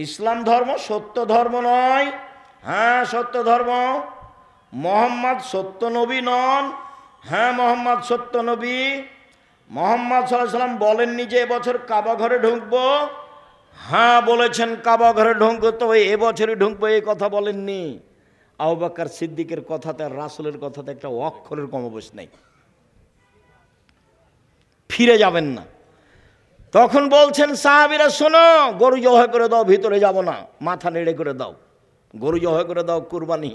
ইসলাম ধর্ম সত্য ধর্ম নয়? হ্যাঁ সত্য ধর্ম। মোহাম্মদ সত্য নবী নন? হ্যাঁ মোহাম্মদ সত্য নবী। মোহাম্মদ সাল্লাল্লাহু আলাইহি ওয়াসাল্লাম বলেননি যে এবছর কাবা ঘরে ঢুকবো? হ্যাঁ বলেছেন কাবা ঘরে ঢুকবো, তবে এবছরই ঢুকবো, এই কথা বলেননি। আবু বকর সিদ্দিকের কথাতে আর রাসূলের কথাতে একটা অক্ষরের কমবেশ নেই। ফিরে যাবেন না। তখন বলছেন সাহাবীরা, শোনো, গরু জবাই করে দাও, ভিতরে যাব না, মাথা নেড়ে করে দাও, গরু জবাই করে দাও, কুরবানি,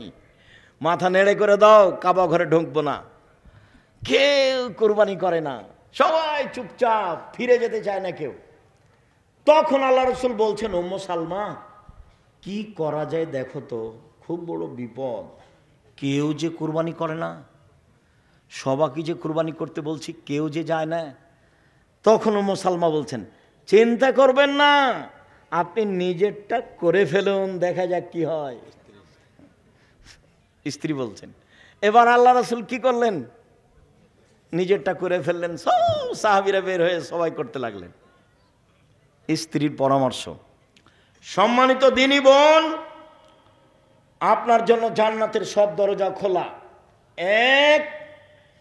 মাথা নেড়ে করে দাও, কাবা ঘরে ঢুকবো না। কেউ কুরবানি করে না, সবাই চুপচাপ, ফিরে যেতে চায় না কেউ। তখন আল্লাহ রাসূল বলছেন, উম্মে সালমা, কি করা যায় দেখো তো, খুব বড় বিপদ, কেউ যে কুরবানি করে না, সবাইকে যে কুরবানি করতে বলছি, কেউ যে যায় না। তখন উম্মে সালমা বলছেন, চিন্তা করবেন না, আপনি নিজেরটা করে ফেলুন, দেখা যাক কি হয়। স্ত্রী বলছেন, এবার আল্লাহ রাসূল কি করলেন? নিজেরটা করে ফেললেন, সব সাহাবীরা বের হয়ে সবাই করতে লাগলেন। স্ত্রীর পরামর্শ। সম্মানিত দিনী বোন, আপনার জন্য জান্নাতের সব দরজা খোলা। 1,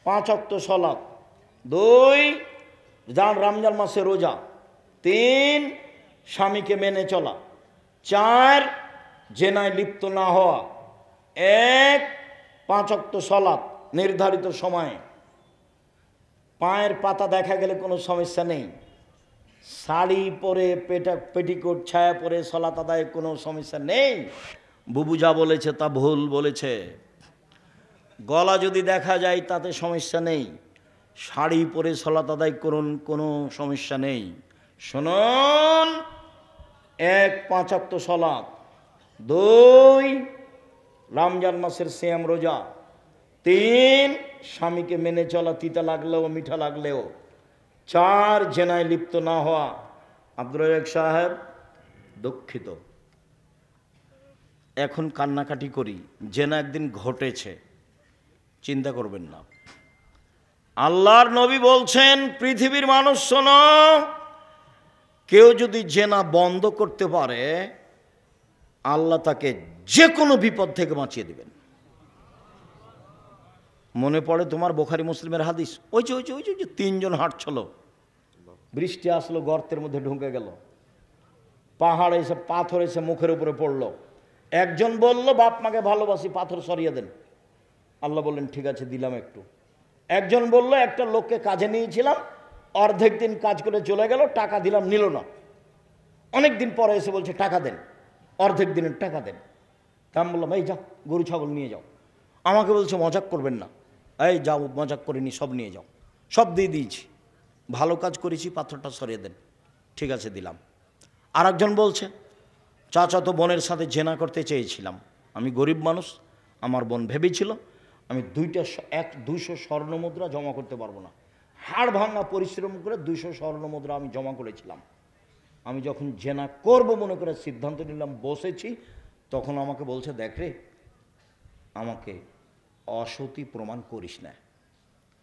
5 ওয়াক্ত সালাত। 2, রমজান মাসে রোজা। 3, স্বামীকে মেনে চলা। 4, জেনায় লিপ্ত না হওয়া। 1, 5 ওয়াক্ত সালাত নির্ধারিত সময়ে। পায়ের পাতা দেখা গেলে কোনো সমস্যা নেই। শাড়ি পরে পেটিকোট ছায়া পরে সালাত আদায় কোনো সমস্যা নেই। বুবু যা বলেছে তা ভুল বলেছে। গলা যদি দেখা যায় তাতে সমস্যা নেই। শাড়ি পরে সালাত আদায় করুন, কোনো সমস্যা নেই। শুনুন, 1, 5 ওয়াক্ত সালাত। 2, রমজান মাসের সিয়াম রোজা। 3, স্বামীকে মেনে চলা, তিতা লাগলেও মিঠা লাগলেও। 4, জেনায় লিপ্ত না হওয়া। আব্দুর রাজ্জাক সাহেব, দুঃখিত, এখন কান্নাকাটি করি, জেনা একদিন ঘটেছে, চিন্তা করবেন না। আল্লাহর নবী বলছেন, পৃথিবীর মানুষ শোনো, কেউ যদি জেনা বন্ধ করতে পারে আল্লাহ তাকে যে কোনো বিপদ থেকে বাঁচিয়ে দিবেন। মনে পড়ে তোমার বুখারী মুসলিমের হাদিস, ওই যে 3 জন হাঁটছিল, বৃষ্টি আসলো, গর্তের মধ্যে ঢুকে গেল, পাহাড় এসে পাথর এসে মুখের উপরে পড়লো। একজন বলল, বাপ মাকে ভালোবাসি, পাথর সরিয়ে দেন। আল্লাহ বললেন, ঠিক আছে, দিলাম একটু। একজন বলল, একটা লোককে কাজে নিয়েছিলাম, অর্ধেক দিন কাজ করে চলে গেল, টাকা দিলাম, নিল না। অনেক দিন পরে এসে বলছে টাকা দেন, অর্ধেক দিনের টাকা দেন। তা আমি বললাম, এই যাও, গরু ছাগল নিয়ে যাও। আমাকে বলছে, মজাক করবেন না। এই যাও, মজাক করিনি, সব নিয়ে যাও। সব দিয়ে দিয়েছি, ভালো কাজ করেছি, পাথরটা সরিয়ে দেন। ঠিক আছে, দিলাম। আর একজন বলছে, চাচাতো বোনের সাথে জেনা করতে চেয়েছিলাম, আমি গরিব মানুষ, আমার বোন ভেবেছিল আমি 200 স্বর্ণ মুদ্রা জমা করতে পারবো না। হাড় ভাঙা পরিশ্রম করে 200 স্বর্ণ মুদ্রা আমি জমা করেছিলাম। আমি যখন জেনা করব মনে করে সিদ্ধান্ত নিলাম, বসেছি, তখন আমাকে বলছে, দেখ রে, আমাকে অসতী প্রমাণ করিস না,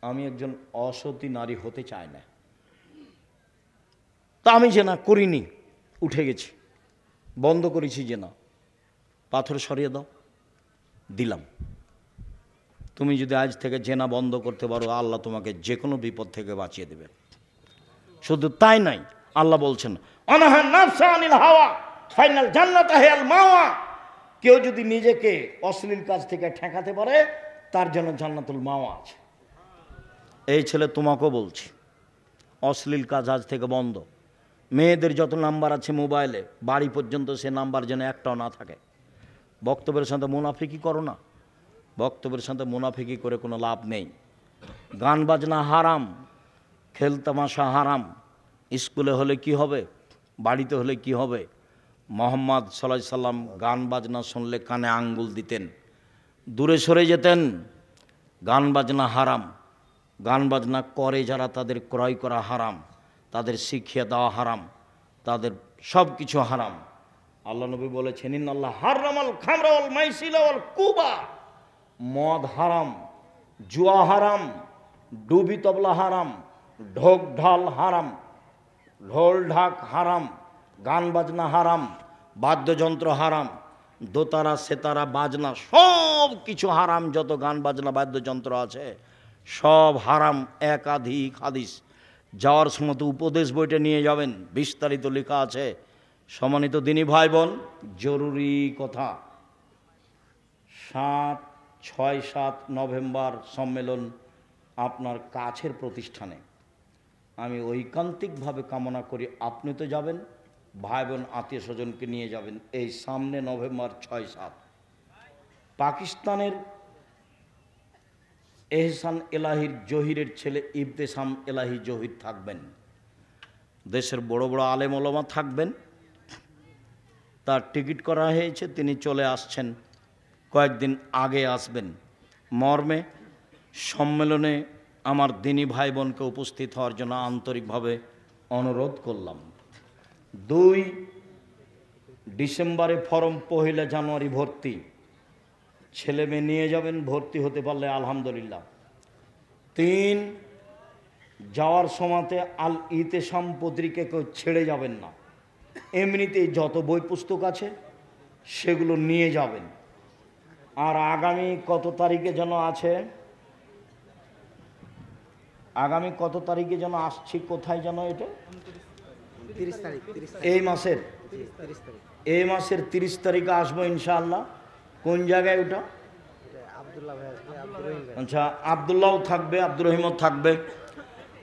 আমি একজন অসতী নারী হতে চাই না। তা আমি জেনা করিনি, উঠে গেছি, বন্ধ করেছি জেনা। পাথর সরিয়ে দাও, দিলাম। তুমি যদি আজ থেকে জেনা বন্ধ করতে পারো, আল্লাহ তোমাকে যে কোনো বিপদ থেকে বাঁচিয়ে দেবে। শুধু তাই নাই, আল্লাহ বলছেন, অনাহা নাফসা আনিল হাওয়া ফাইনাল জান্নাতা হিয়াল মাওয়া। কেউ যদি নিজেকে অশ্লীল কাজ থেকে ঠেকাতে পারে, তার জন্য জান্নাতুল মাওয়া আছে। এই ছেলে তোমাকেও বলছি, অশ্লীল কাজ আজ থেকে বন্ধ। মেয়েদের যত নাম্বার আছে মোবাইলে, বাড়ি পর্যন্ত সে নাম্বার যেন একটাও না থাকে। বক্তব্যের সাথে মুনাফিকি করো না, বক্তব্যের সাথে মুনাফিকি করে কোনো লাভ নেই। গান বাজনা হারাম, খেলতামাশা হারাম। স্কুলে হলে কি হবে, বাড়িতে হলে কি হবে? মুহাম্মদ সাল্লাল্লাহু আলাইহি সাল্লাম গান বাজনা শুনলে কানে আঙ্গুল দিতেন, দূরে সরে যেতেন। গান বাজনা হারাম, গান বাজনা করে যারা, তাদের ক্রয় করা হারাম, তাদের শিখিয়ে দেওয়া হারাম, তাদের সব কিছু হারাম। আল্লাহ নবী বলেছেন, ইন্নাল্লাহ হারামাল খামরা ওয়াল মাইসিরা ওয়াল কুবা। মদ হারাম, জুয়া হারাম, ডুবি তবলা হারাম, ঢোক ঢাল হারাম, ঢোল ঢাক হারাম, গান বাজনা হারাম, বাদ্যযন্ত্র হারাম, দোতারা সেতারা বাজনা সব কিছু হারাম। যত গান বাজনা বাদ্যযন্ত্র আছে সব হারাম। একাধিক হাদিস, যাওয়ার সময় তো উপদেশ বইটা নিয়ে যাবেন, বিস্তারিত লেখা আছে। সম্মানিত দিনী ভাই বোন, জরুরি কথা, 7, 6, 7 নভেম্বর সম্মেলন আপনার কাছের প্রতিষ্ঠানে। আমি ঐকান্তিকভাবে কামনা করি আপনি তো যাবেন, ভাই বোন আত্মীয় স্বজনকে নিয়ে যাবেন। এই সামনে নভেম্বর 6, 7 পাকিস্তানের এহসান এলাহির জহিরের ছেলে ইবতেসাম এলাহি জহির থাকবেন। দেশের বড় বড় আলেম ওলামা থাকবেন। তার টিকিট করা হয়েছে, তিনি চলে আসছেন, কয়েকদিন আগে আসবেন। মর্মে সম্মেলনে আমার দিনী ভাই বোনকে উপস্থিত হওয়ার জন্য আন্তরিকভাবে অনুরোধ করলাম। 2 ডিসেম্বরে ফরম, 1 জানুয়ারি ভর্তি। ছেলে মেয়ে নিয়ে যাবেন, ভর্তি হতে পারলে আলহামদুলিল্লাহ। 3, যাওয়ার সময়তে আল ইতেসাম পত্রিকা কেউ ছেড়ে যাবেন না। এমনিতেই যত বই পুস্তক আছে সেগুলো নিয়ে যাবেন। আর আগামী কত তারিখে যেন আছে, আগামী কত তারিখে যেন আসছি, কোথায় যেন এটা, 30 তারিখ, এই মাসের 30 তারিখে আসবো ইনশাআল্লাহ। কোন জায়গায় ওটা? আব্দুল্লাহ ভাই আসবে, আব্দুর রহিম ভাই। আচ্ছা, আবদুল্লাহও থাকবে, আব্দুর রহিমও থাকবে।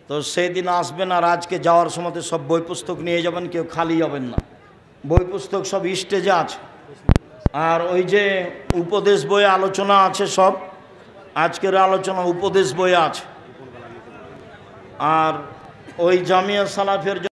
তো সেই দিন আসবেন। আর আজকে যাওয়ার সময় সব বই পুস্তক নিয়ে যাবেন, কেউ খালি যাবেন না। বই পুস্তক সব স্টেজে আছে। আর ওই যে উপদেশ বইয়ে আলোচনা আছে, সব আজকের আলোচনা উপদেশ বইয়ে আছে। আর ওই জামিয়া সালাফের